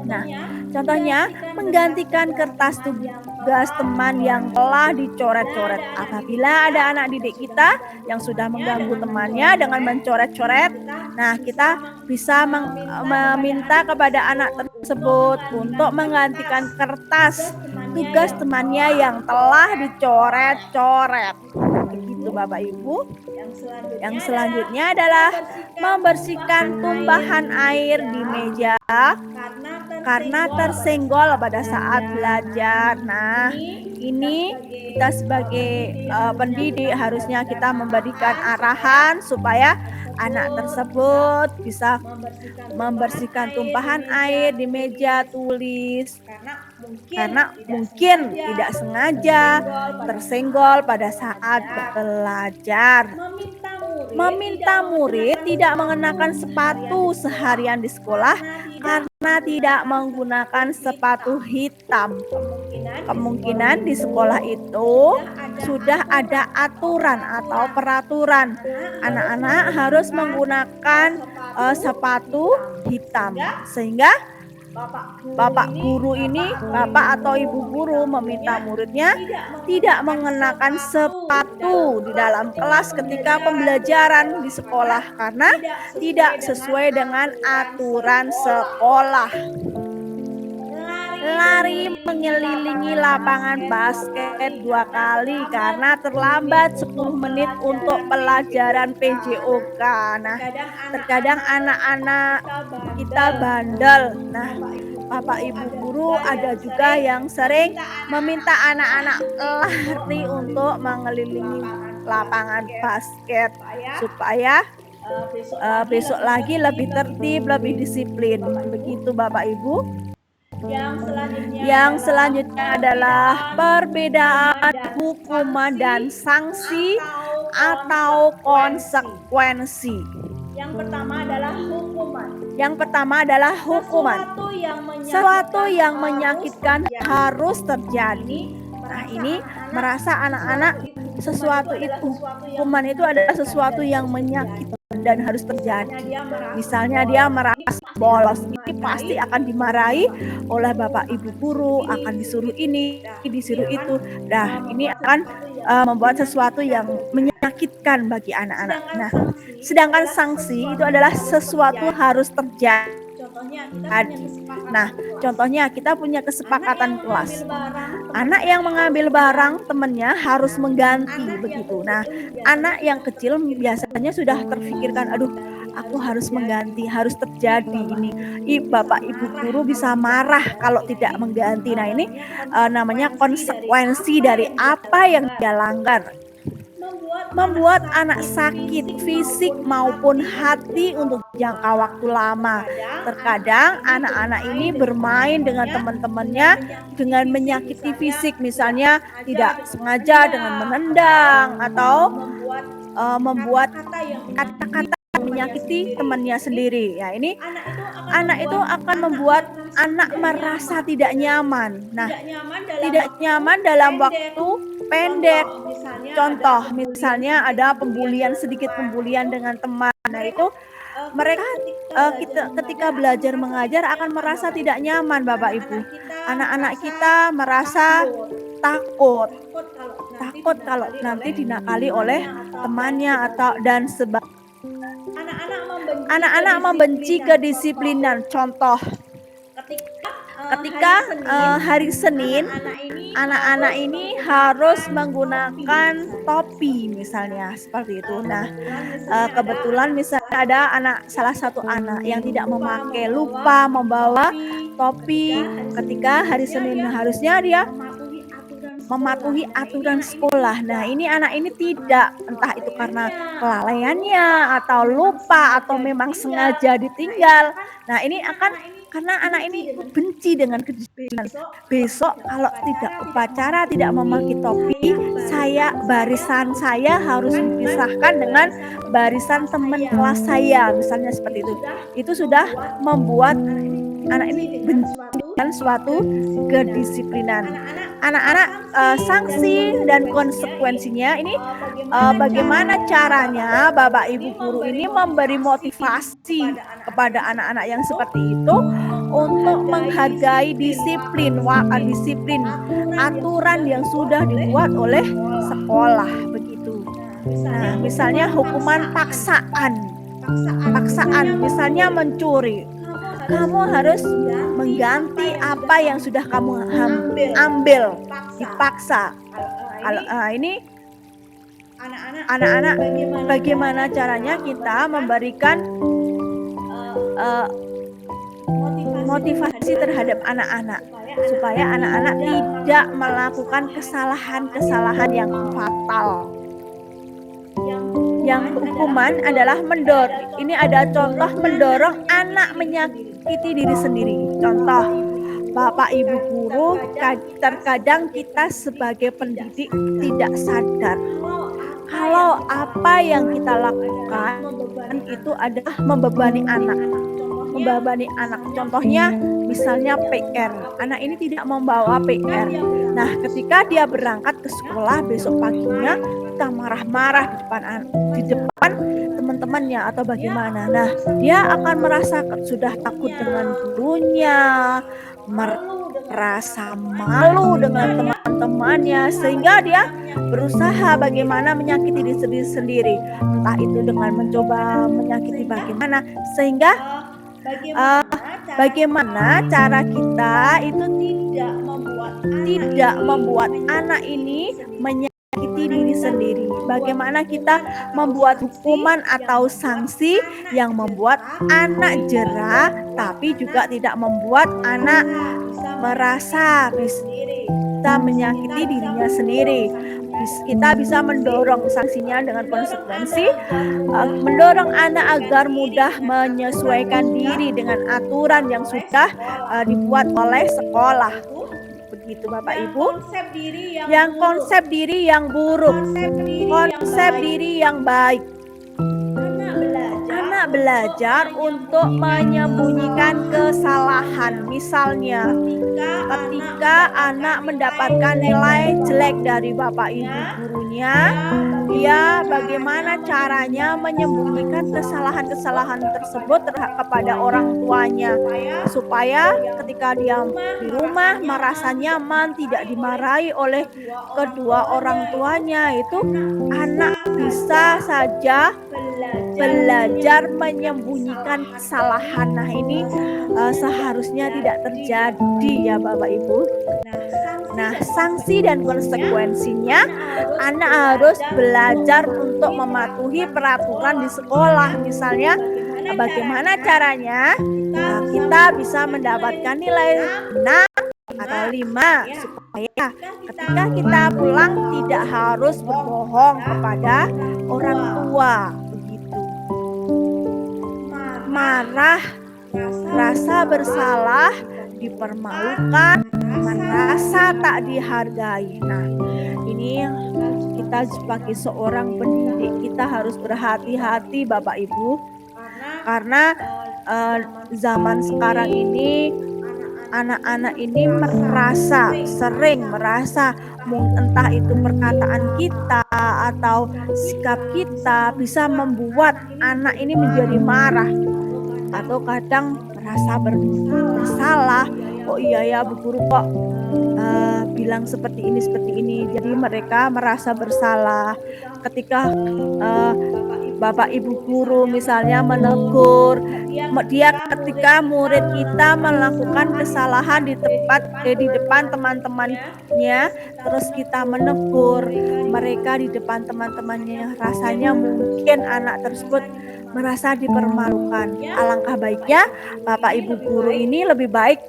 Nah, contohnya menggantikan kertas tugas teman yang telah dicoret-coret. Apabila ada anak didik kita yang sudah mengganggu temannya dengan mencoret-coret, nah kita bisa meminta kepada anak tersebut untuk menggantikan kertas tugas temannya yang telah dicoret-coret. Begitu Bapak Ibu. Yang selanjutnya adalah membersihkan tumpahan air di meja karena tersenggol pada saat belajar. Nah, ini kita sebagai pendidik harusnya kita memberikan arahan supaya anak tersebut bisa membersihkan tumpahan air di meja tulis karena mungkin tidak sengaja tersenggol pada saat belajar. Meminta murid tidak mengenakan sepatu seharian di sekolah karena tidak menggunakan sepatu hitam. Kemungkinan di sekolah itu sudah ada aturan atau peraturan anak-anak harus menggunakan sepatu hitam, sehingga Bapak guru ini, bapak atau ibu guru meminta muridnya tidak mengenakan sepatu di dalam kelas ketika pembelajaran di sekolah karena tidak sesuai dengan aturan sekolah. Lari mengelilingi lapangan basket 2 kali karena terlambat 10 menit untuk pelajaran PJOK. Nah, terkadang anak-anak kita bandel. Nah, Bapak Ibu guru ada juga yang sering meminta anak-anak lari untuk mengelilingi lapangan basket supaya besok lagi lebih tertib, lebih disiplin. Begitu Bapak Ibu. Yang selanjutnya adalah perbedaan hukuman dan sanksi atau konsekuensi.
Yang pertama adalah hukuman.
Sesuatu yang menyakitkan harus terjadi. Nah, ini merasa anak-anak sesuatu itu, hukuman itu adalah sesuatu yang menyakitkan dan harus terjadi. Misalnya dia merasa bolos, ini pasti akan dimarahi oleh bapak ibu guru, akan disuruh ini, disuruh itu. Nah, ini akan membuat sesuatu yang menyakitkan bagi anak-anak. Nah, sedangkan sanksi itu adalah sesuatu harus terjadi. Nah, contohnya kita punya kesepakatan kelas. Anak yang mengambil barang temannya harus mengganti begitu. Nah, anak yang kecil biasanya sudah terfikirkan, aduh, aku harus mengganti, harus terjadi ini. Bapak ibu guru bisa marah kalau tidak mengganti. Nah, ini namanya konsekuensi dari apa yang dia langgar. Membuat anak sakit fisik maupun hati untuk jangka waktu lama. Terkadang anak-anak ini bermain dengan teman-temannya dengan menyakiti fisik, misalnya tidak sengaja dengan menendang atau membuat kata-kata yang menyakiti temannya sendiri. Ya, ini anak itu akan membuat anak merasa tidak nyaman. Nah, tidak nyaman dalam waktu pendek. Contoh, misalnya ada sedikit pembulian dengan teman. Nah, itu mereka ketika belajar mengajar akan merasa tidak nyaman, Bapak Ibu. Anak-anak kita merasa takut kalau nanti dinakali oleh temannya dan sebagainya. Anak-anak membenci kedisiplinan. Contoh, ketika hari Senin anak-anak ini harus menggunakan topi misalnya seperti itu. Nah, kebetulan misalnya ada salah satu anak yang tidak lupa membawa topi ketika hari Senin. Nah, harusnya dia mematuhi aturan sekolah. Nah, ini anak ini tidak, entah itu karena kelalaiannya atau lupa atau memang sengaja ditinggal. Nah, ini karena anak ini benci dengan kedisiplinan. Besok kalau tidak upacara, tidak memakai topi, barisan saya harus dipisahkan dengan barisan teman kelas saya, misalnya seperti itu. Itu sudah membuat anak ini benci dengan suatu kedisiplinan. Anak-anak sanksi dan konsekuensinya ini bagaimana caranya Bapak Ibu guru ini memberi motivasi kepada anak-anak yang seperti itu untuk menghargai disiplin aturan yang sudah dibuat oleh sekolah begitu. Nah, misalnya hukuman paksaan misalnya mencuri. Kamu harus mengganti apa yang sudah kamu ambil, dipaksa. Ini anak-anak bagaimana caranya kita memberikan motivasi terhadap anak-anak supaya anak-anak tidak melakukan kesalahan-kesalahan yang fatal. Yang hukuman adalah mendorong. Ini ada contoh mendorong anak menyakiti diri sendiri. Contoh, Bapak Ibu guru, terkadang kita sebagai pendidik tidak sadar kalau apa yang kita lakukan itu adalah membebani anak. Contohnya misalnya PR. Anak ini tidak membawa PR. Nah, ketika dia berangkat ke sekolah besok paginya, kita marah-marah di depan teman-temannya atau bagaimana. Nah, dia akan merasa sudah takut dengan gurunya, merasa malu dengan teman-temannya, sehingga dia berusaha bagaimana menyakiti diri sendiri, entah itu dengan mencoba menyakiti bagaimana, sehingga bagaimana cara kita itu tidak membuat anak ini menyakiti diri sendiri. Bagaimana kita membuat hukuman atau sanksi yang membuat anak jera, tapi juga tidak membuat anak merasa bisa menyakiti dirinya sendiri. Kita bisa mendorong sanksinya dengan konsekuensi, mendorong anak agar mudah menyesuaikan diri dengan aturan yang sudah dibuat oleh sekolah. Begitu Bapak Ibu. Yang konsep diri yang buruk, konsep diri yang baik. Anak belajar untuk menyembunyikan kesalahan. Misalnya, ketika anak mendapatkan nilai jelek dari bapak ibu gurunya, dia bagaimana caranya menyembunyikan kesalahan-kesalahan tersebut kepada orang tuanya, supaya ketika dia di rumah merasa nyaman, tidak dimarahi oleh kedua orang tuanya. Itu anak bisa saja belajar menyembunyikan kesalahan. Nah, ini seharusnya tidak terjadi ya Bapak Ibu. Nah, sanksi dan konsekuensinya, anak harus belajar untuk mematuhi peraturan di sekolah. Misalnya, bagaimana caranya kita bisa mendapatkan nilai 6 atau 5, supaya ketika kita pulang tidak harus berbohong kepada orang tua. Marah, rasa bersalah, dipermalukan, merasa tak dihargai. Nah, ini kita sebagai seorang pendidik, kita harus berhati-hati Bapak Ibu, karena zaman sekarang ini anak-anak ini sering merasa entah itu perkataan kita atau sikap kita bisa membuat anak ini menjadi marah, atau kadang merasa bersalah. Oh iya ya, Bu Guru kok bilang seperti ini. Jadi mereka merasa bersalah ketika Bapak Ibu guru misalnya menegur dia ketika murid kita melakukan kesalahan di depan teman-temannya, terus kita menegur mereka di depan teman-temannya, rasanya mungkin anak tersebut merasa dipermalukan. Alangkah baiknya Bapak Ibu guru ini lebih baik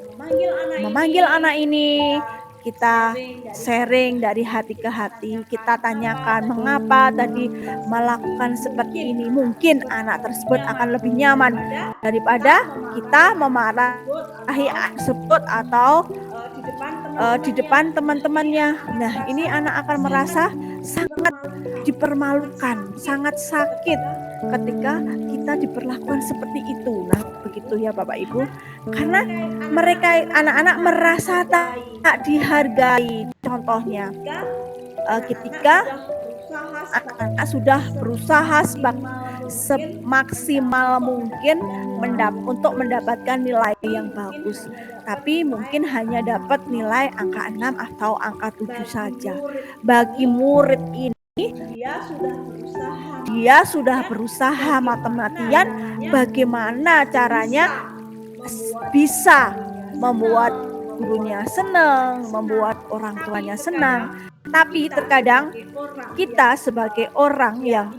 memanggil anak ini, kita sharing dari hati ke hati, kita tanyakan mengapa tadi melakukan seperti ini. Mungkin anak tersebut akan lebih nyaman daripada kita memarahi tersebut atau di depan teman-temannya. Nah, ini anak akan merasa sangat dipermalukan, sangat sakit ketika kita diperlakukan seperti itu. Nah, begitu ya Bapak Ibu. Karena mereka anak-anak merasa tak dihargai. Contohnya, ketika anak-anak sudah berusaha semaksimal mungkin untuk mendapatkan nilai yang bagus, tapi mungkin hanya dapat nilai angka 6 atau angka 7 saja. Bagi murid ini, dia sudah berusaha mati-matian bagaimana caranya bisa membuat gurunya senang, membuat orang tuanya senang. Tapi terkadang kita sebagai orang yang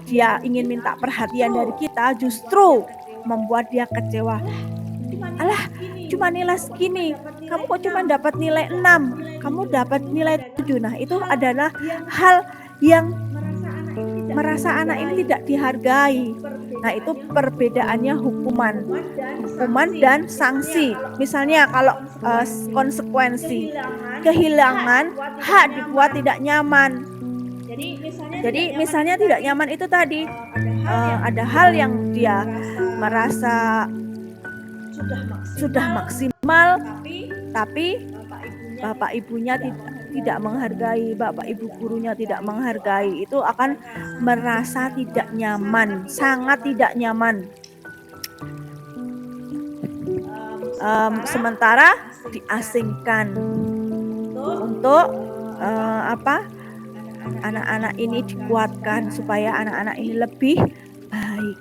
dia ingin minta perhatian dari kita, justru membuat dia kecewa. Alah, cuma nilai segini, kamu kok cuma dapat nilai 6, kamu dapat nilai 7. Nah, itu adalah hal yang merasa anak ini tidak dihargai. Nah, itu perbedaannya hukuman dan sanksi. Misalnya kalau konsekuensi, kehilangan hak dibuat tidak nyaman. Jadi misalnya tidak nyaman itu tadi, ada hal yang dia merasa sudah maksimal, tapi bapak ibunya tidak menghargai, bapak ibu gurunya tidak menghargai, itu akan merasa tidak nyaman, sangat tidak nyaman. Sementara diasingkan untuk anak-anak ini dikuatkan supaya anak-anak ini lebih baik.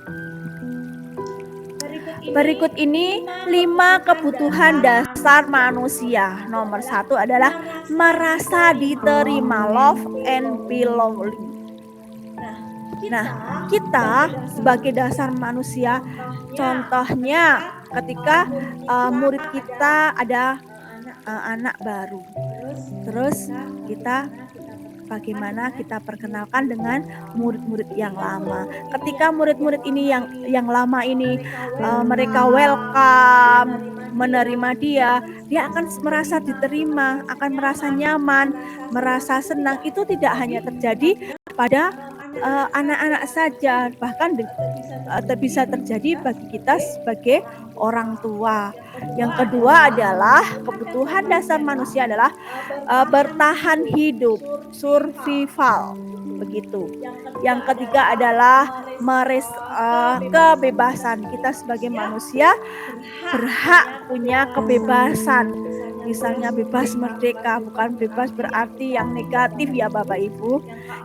Berikut ini 5 kebutuhan dasar manusia. Nomor 1 adalah merasa diterima, love and belonging. Nah, kita sebagai dasar manusia, contohnya ketika murid kita ada anak baru, terus kita bagaimana kita perkenalkan dengan murid-murid yang lama. Ketika murid-murid ini yang lama ini mereka welcome, menerima dia akan merasa diterima, akan merasa nyaman, merasa senang. Itu tidak hanya terjadi pada anak-anak saja, bahkan bisa terjadi bagi kita sebagai orang tua. Yang kedua adalah kebutuhan dasar manusia adalah bertahan hidup, survival, begitu. Yang ketiga adalah kebebasan. Kita sebagai manusia berhak punya kebebasan. Misalnya bebas merdeka, bukan bebas berarti yang negatif ya Bapak Ibu.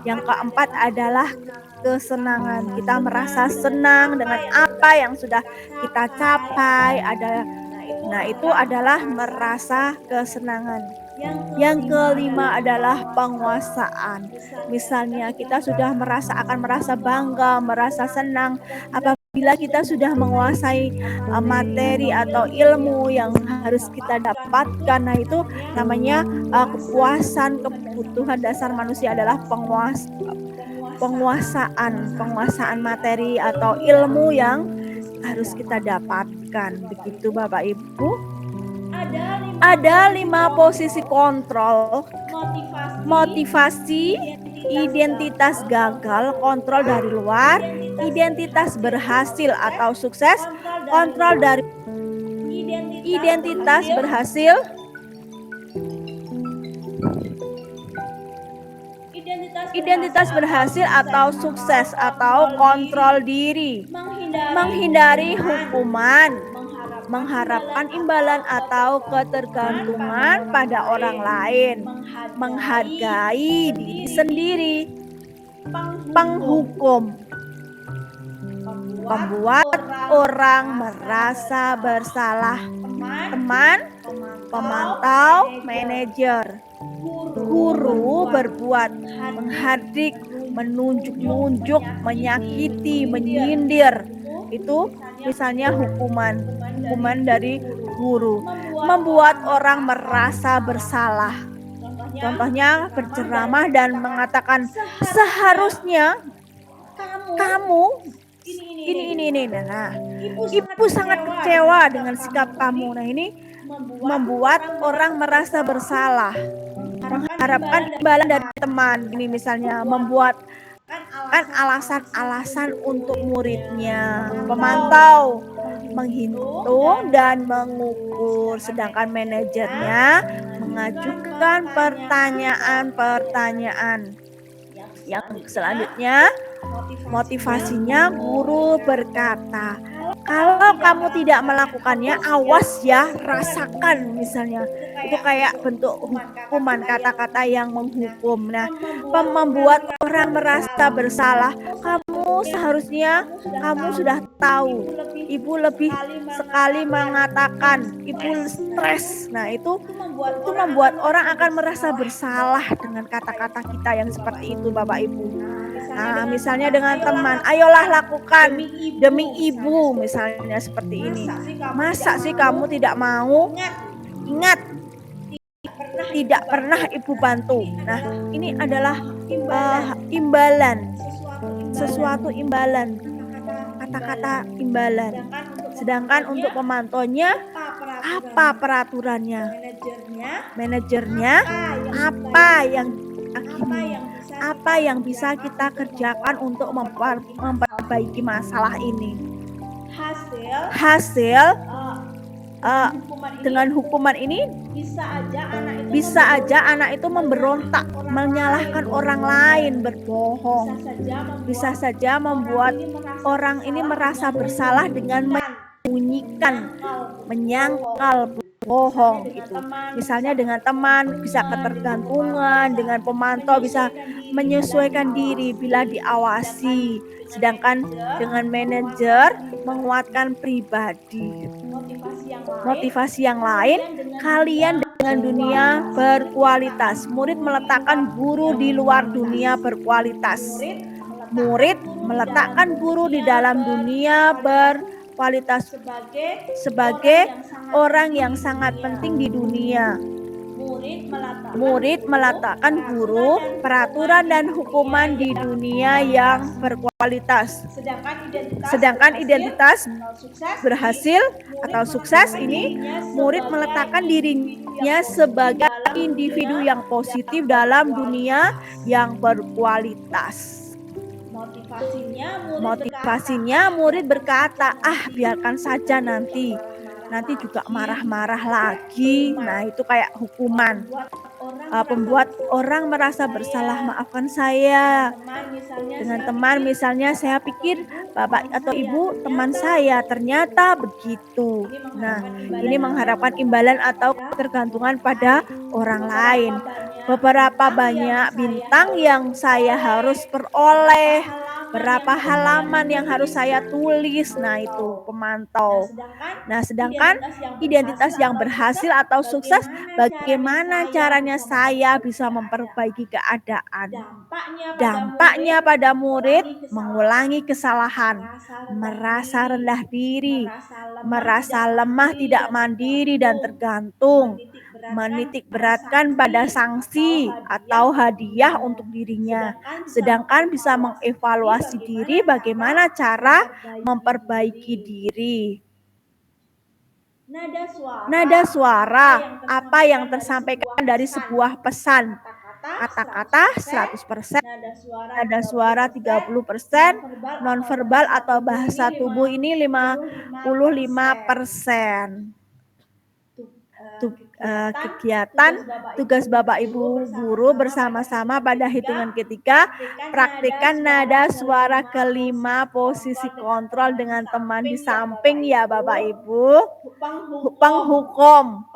Yang keempat adalah kesenangan. Kita merasa senang dengan apa yang sudah kita capai. Nah, itu adalah merasa kesenangan. Yang kelima adalah penguasaan. Misalnya kita sudah akan merasa bangga, merasa senang apabila kita sudah menguasai materi atau ilmu yang harus kita dapatkan. Nah, itu namanya kepuasan. Kebutuhan dasar manusia adalah penguasaan materi atau ilmu yang harus kita dapatkan. Begitu Bapak Ibu. Ada 5 posisi kontrol: motivasi, identitas gagal, kontrol dari luar, identitas berhasil atau sukses, kontrol dari identitas berhasil, atau sukses atau kontrol diri, menghindari hukuman, mengharapkan imbalan atau ketergantungan pada orang lain, menghargai diri sendiri, penghukum, membuat orang merasa bersalah, teman, pemantau, manajer, guru, berbuat, menghardik, menunjuk-nunjuk, menyakiti, menyindir. Itu misalnya hukuman dari guru. Membuat orang merasa bersalah. Contohnya berceramah dan mengatakan seharusnya kamu ini. Nah, ibu sangat kecewa dengan sikap kamu. Nah, ini membuat orang merasa bersalah. Mengharapkan imbalan dari teman. Ini misalnya membuat alasan-alasan untuk muridnya. Pemantau menghitung dan mengukur, sedangkan manajernya mengajukan pertanyaan-pertanyaan. Yang selanjutnya, motivasinya, guru berkata, kalau kamu tidak melakukannya, awas ya, rasakan misalnya. Itu kayak bentuk hukuman, kata-kata yang menghukum. Nah, membuat orang merasa bersalah. Kamu sudah tahu. Ibu lebih sekali mengatakan, ibu stres. Nah, itu membuat orang akan merasa bersalah dengan kata-kata kita yang seperti itu, Bapak Ibu. Nah, misalnya dengan teman, ayolah lakukan demi ibu, misalnya seperti ini. Masa sih kamu tidak mau? Ingat, tidak pernah ibu bantu. Nah, ini adalah imbalan, sesuatu imbalan, kata-kata imbalan. Sedangkan untuk pemantaunya, apa peraturannya? Manajernya, apa yang bisa kita kerjakan untuk memperbaiki masalah ini? Hasil dengan hukuman ini bisa aja anak itu memberontak, menyalahkan orang lain, berbohong. Bisa saja membuat orang ini merasa bersalah dengan menyangkal, bohong gitu. Misalnya dengan teman bisa ketergantungan, dengan pemantau bisa menyesuaikan diri bila diawasi. Sedangkan dengan manajer menguatkan pribadi. Motivasi yang lain, kalian dengan dunia berkualitas. Murid meletakkan guru di luar dunia berkualitas. Murid meletakkan guru di dalam dunia berkualitas sebagai orang yang sangat penting di dunia. Murid meletakkan guru, peraturan dan hukuman di dunia yang berkualitas. Sedangkan identitas berhasil atau sukses ini, murid meletakkan dirinya sebagai individu yang positif dalam dunia yang berkualitas. Motivasinya murid berkata, biarkan saja nanti juga marah-marah lagi. Nah, itu kayak hukuman. Pembuat orang merasa bersalah, maafkan saya. Dengan teman misalnya, saya pikir bapak atau ibu teman saya, ternyata begitu. Nah, ini mengharapkan imbalan atau ketergantungan pada orang lain. Beberapa banyak bintang yang saya harus peroleh, berapa halaman yang harus saya tulis. Nah, itu pemantau. Nah, sedangkan identitas yang berhasil atau sukses, bagaimana caranya saya bisa memperbaiki keadaan. Dampaknya pada murid mengulangi kesalahan, merasa rendah diri, merasa lemah, tidak mandiri dan tergantung, menitik beratkan pada sanksi atau hadiah untuk dirinya. Sedangkan bisa mengevaluasi diri bagaimana cara memperbaiki diri. Nada suara, apa yang tersampaikan dari sebuah pesan. Kata-kata 100%, nada suara 30%, nonverbal atau bahasa tubuh ini 55%. Kegiatan tugas Bapak Ibu guru bersama-sama pada hitungan ketiga, praktikkan nada suara kelima, posisi kontrol dengan teman di samping ya Bapak Ibu. Penghukum,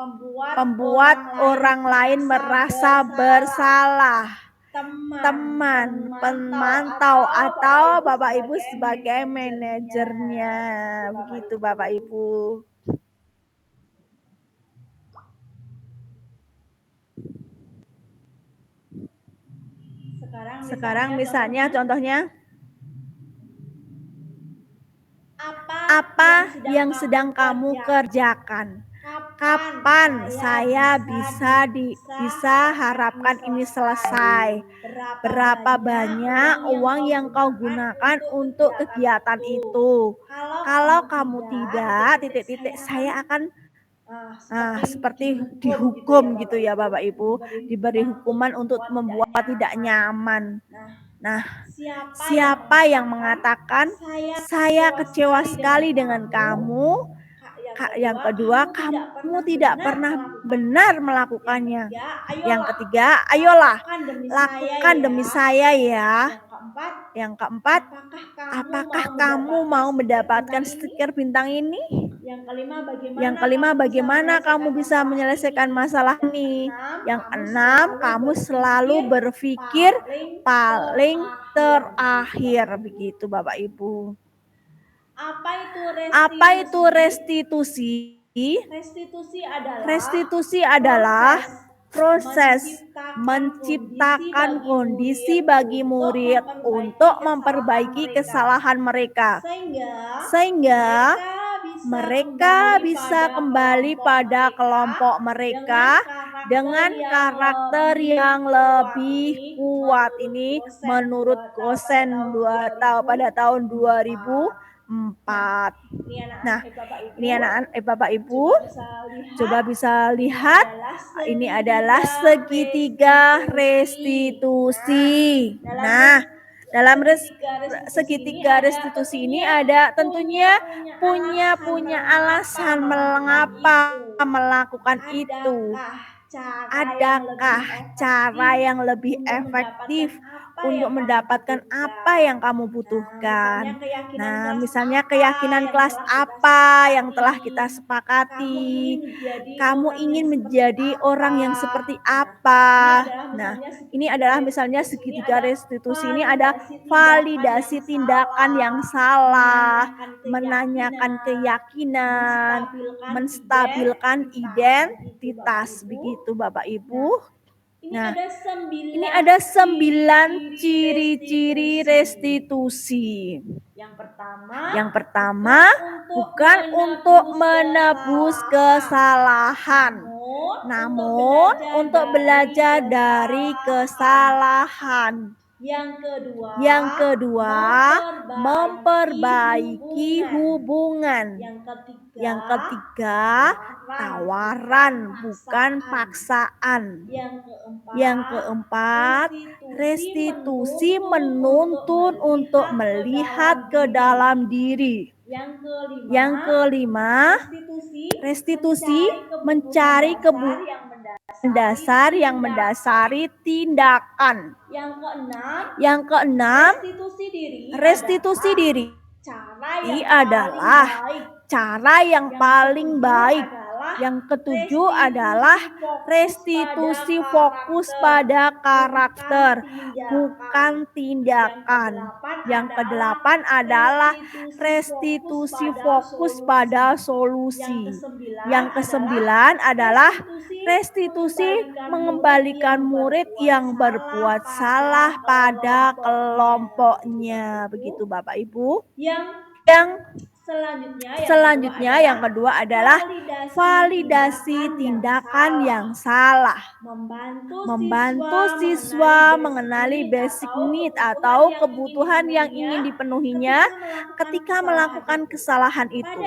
pembuat orang lain merasa bersalah. Teman, pemantau atau Bapak Ibu sebagai manajernya. Begitu Bapak Ibu. Sekarang misalnya contohnya, apa yang sedang kamu kerjakan? Kapan saya bisa harapkan ini selesai? Berapa banyak uang yang kau gunakan untuk kegiatan itu? Kalau kamu tidak, saya akan seperti dihukum gitu ya Bapak Ibu, diberi hukuman untuk membuat tidak nyaman. Nah, siapa yang mengatakan saya kecewa sekali dengan kamu? Yang kedua, kamu tidak pernah benar melakukannya. Yang ketiga, ayolah lakukan demi saya ya. Yang keempat, apakah kamu mau mendapatkan stiker bintang ini? Yang kelima, bagaimana kamu bisa menyelesaikan masalah ini? Yang enam, kamu selalu berpikir paling terakhir. Begitu Bapak Ibu. Apa itu restitusi? Restitusi adalah proses menciptakan kondisi bagi murid untuk memperbaiki kesalahan mereka, sehingga mereka bisa kembali pada kelompok mereka dengan karakter yang lebih kuat. Ini menurut Gosen pada tahun 2004. Nah, ini anak-anak Bapak Ibu coba bisa lihat, ini adalah segitiga restitusi. Nah, Dalam segitiga restitusi ini ada tentunya punya alasan mengapa melakukan itu. Adakah cara yang lebih efektif untuk mendapatkan apa yang kamu butuhkan? Nah, misalnya keyakinan kelas apa yang telah kita sepakati? Kamu ingin menjadi orang yang seperti apa? Nah, ini adalah misalnya segitiga restitusi ini ada validasi tindakan yang salah, menanyakan keyakinan, menstabilkan identitas, begitu Bapak Ibu. Nah, ini ada 9 ciri-ciri restitusi. Yang pertama, bukan untuk menebus kesalahan, namun untuk belajar dari kesalahan. Yang kedua, memperbaiki hubungan. Yang ketiga, tawaran bukan paksaan. Yang keempat, restitusi menuntun untuk melihat ke dalam diri. Yang kelima, restitusi mencari kebutuhan dasar yang mendasari tindakan. Yang keenam, restitusi diri adalah cara yang paling baik. Yang ketujuh adalah restitusi fokus pada karakter, bukan tindakan. Yang kedelapan adalah restitusi fokus pada solusi. Yang kesembilan adalah restitusi mengembalikan murid yang berbuat salah pada kelompoknya. Begitu Bapak Ibu. Yang selanjutnya yang kedua adalah validasi tindakan yang salah. Membantu siswa mengenali basic need atau kebutuhan yang ingin dipenuhinya ketika melakukan kesalahan itu.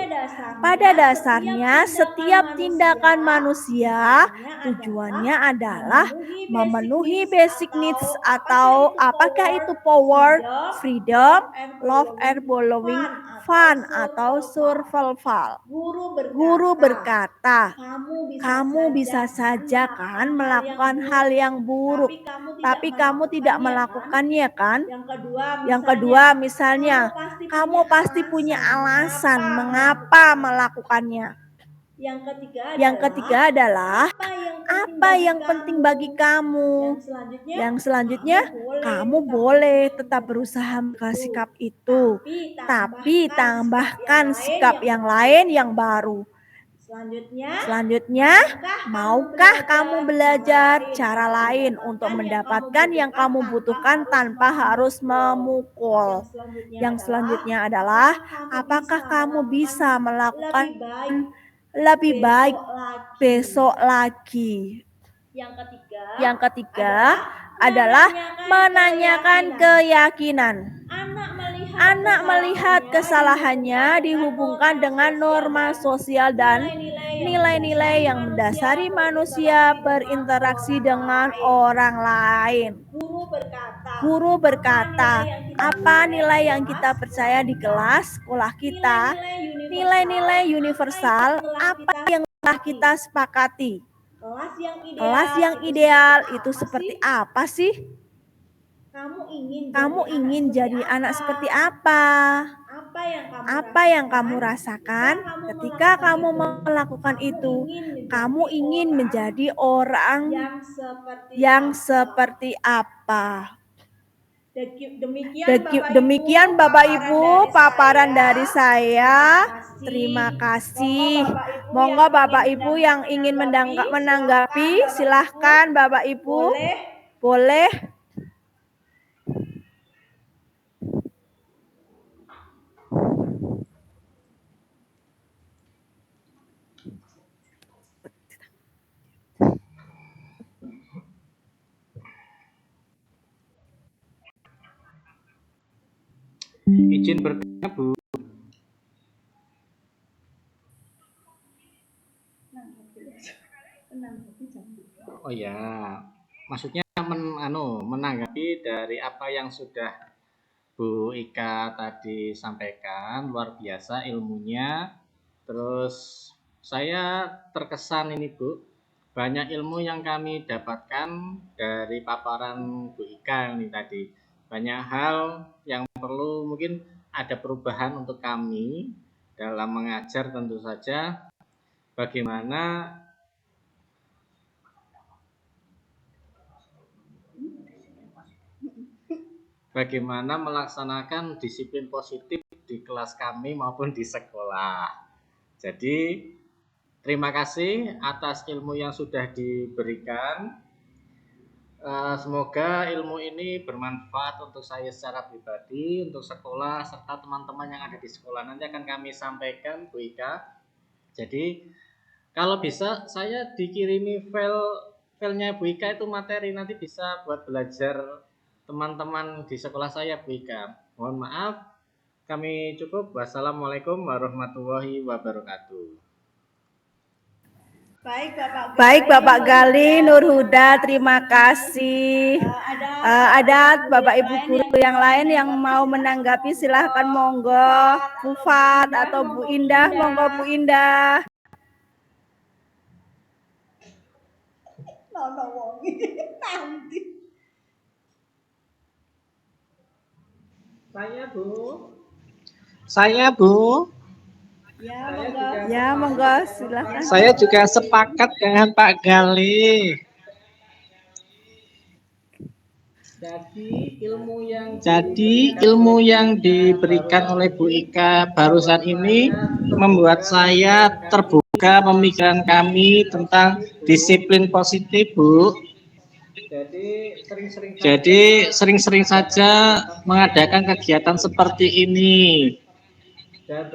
Pada dasarnya, setiap tindakan manusia tujuannya adalah memenuhi basic needs atau apakah itu power, freedom, love and belonging, fun atau survival. Guru berkata, kamu bisa saja kan melakukan hal yang buruk, tapi kamu tidak melakukannya kan? Yang kedua misalnya, kamu pasti punya alasan mengapa melakukannya. Yang ketiga adalah apa yang penting bagi kamu. Yang selanjutnya, kamu boleh tetap berusaha melakukan sikap itu, tapi tambahkan sikap yang lain yang baru. Selanjutnya, maukah kamu belajar cara lain untuk mendapatkan yang kamu butuhkan tanpa harus memukul? Yang selanjutnya adalah, apakah kamu bisa melakukan lebih baik besok lagi? Yang ketiga adalah menanyakan keyakinan. Anak melihat kesalahannya dihubungkan dengan norma sosial dan nilai-nilai yang mendasari manusia berinteraksi dengan orang lain. Guru berkata, apa nilai yang kita percaya di kelas sekolah kita? Nilai-nilai universal apa yang telah kita sepakati? Kelas yang ideal itu seperti apa sih? Kamu ingin jadi anak seperti apa? Apa yang kamu rasakan ketika kamu melakukan itu? Kamu ingin menjadi orang yang seperti apa? Demikian Bapak Ibu paparan dari saya. Terima kasih. Monggo Bapak Ibu yang ingin menanggapi, silahkan Bapak Ibu. Boleh.
Izin bertanya, Bu. Oh ya, maksudnya menanggapi dari apa yang sudah Bu Ika tadi sampaikan, luar biasa ilmunya. Terus saya terkesan ini Bu, banyak ilmu yang kami dapatkan dari paparan Bu Ika ini tadi. Banyak hal yang perlu mungkin ada perubahan untuk kami dalam mengajar, tentu saja bagaimana melaksanakan disiplin positif di kelas kami maupun di sekolah. Jadi terima kasih atas ilmu yang sudah diberikan. Semoga ilmu ini bermanfaat untuk saya secara pribadi, untuk sekolah, serta teman-teman yang ada di sekolah. Nanti akan kami sampaikan, Bu Ika. Jadi, kalau bisa saya dikirimi filenya Bu Ika itu materi, nanti bisa buat belajar teman-teman di sekolah saya, Bu Ika. Mohon maaf, kami cukup. Wassalamualaikum warahmatullahi wabarakatuh.
Baik Bapak Gali Nurhuda, terima kasih. Ada Bapak Ibu guru yang lain yang mau menanggapi, silahkan monggo. Bu Fat atau Bu Indah, monggo Bu Indah.
Saya Bu,
Ya monggo silahkan.
saya juga sepakat dengan Pak Gali. Jadi ilmu yang diberikan oleh Bu Ika barusan ini membuat saya terbuka pemikiran kami tentang disiplin positif, Bu. Jadi sering-sering saja mengadakan kegiatan seperti ini. Dan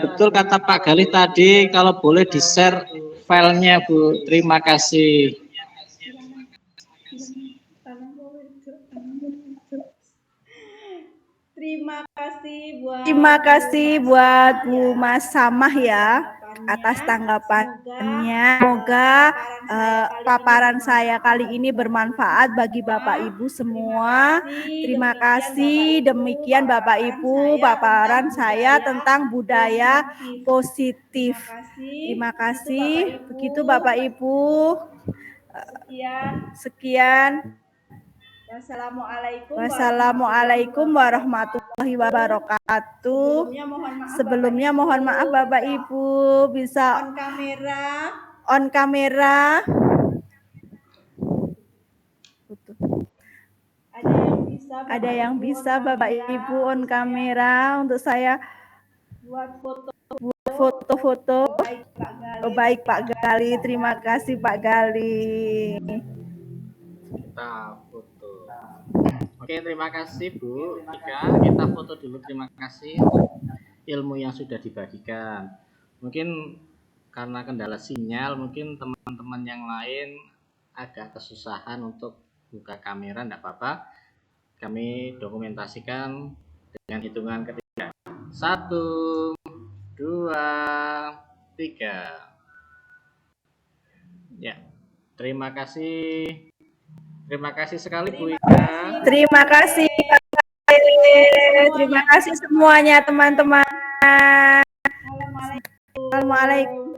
betul kata Pak Gali tadi, kalau boleh di-share filenya, Bu. Terima kasih.
Terima kasih buat Bu Mas Samah ya atas tanggapannya. Semoga paparan saya kali ini bermanfaat bagi Bapak Ibu semua. Terima kasih. Demikian Bapak Ibu paparan saya tentang budaya positif. Terima kasih. Begitu Bapak Ibu. Sekian. Wassalamualaikum warahmatullahi wabarakatuh. Sebelumnya mohon maaf Bapak Ibu, bisa on kamera. Ada yang bisa Bapak Ibu on kamera untuk saya buat foto-foto. Oh, baik Pak Gali, terima kasih Pak Gali.
Kita foto. Oke, terima kasih Bu Ika. Kita foto dulu. Terima kasih ilmu yang sudah dibagikan. Mungkin karena kendala sinyal, mungkin teman-teman yang lain agak kesusahan untuk buka kamera, enggak apa-apa. Kami dokumentasikan dengan hitungan ketiga. 1, 2, 3. Ya, terima kasih. Terima kasih sekali Bu Ika.
Terima kasih. Terima kasih semuanya teman-teman. Assalamualaikum.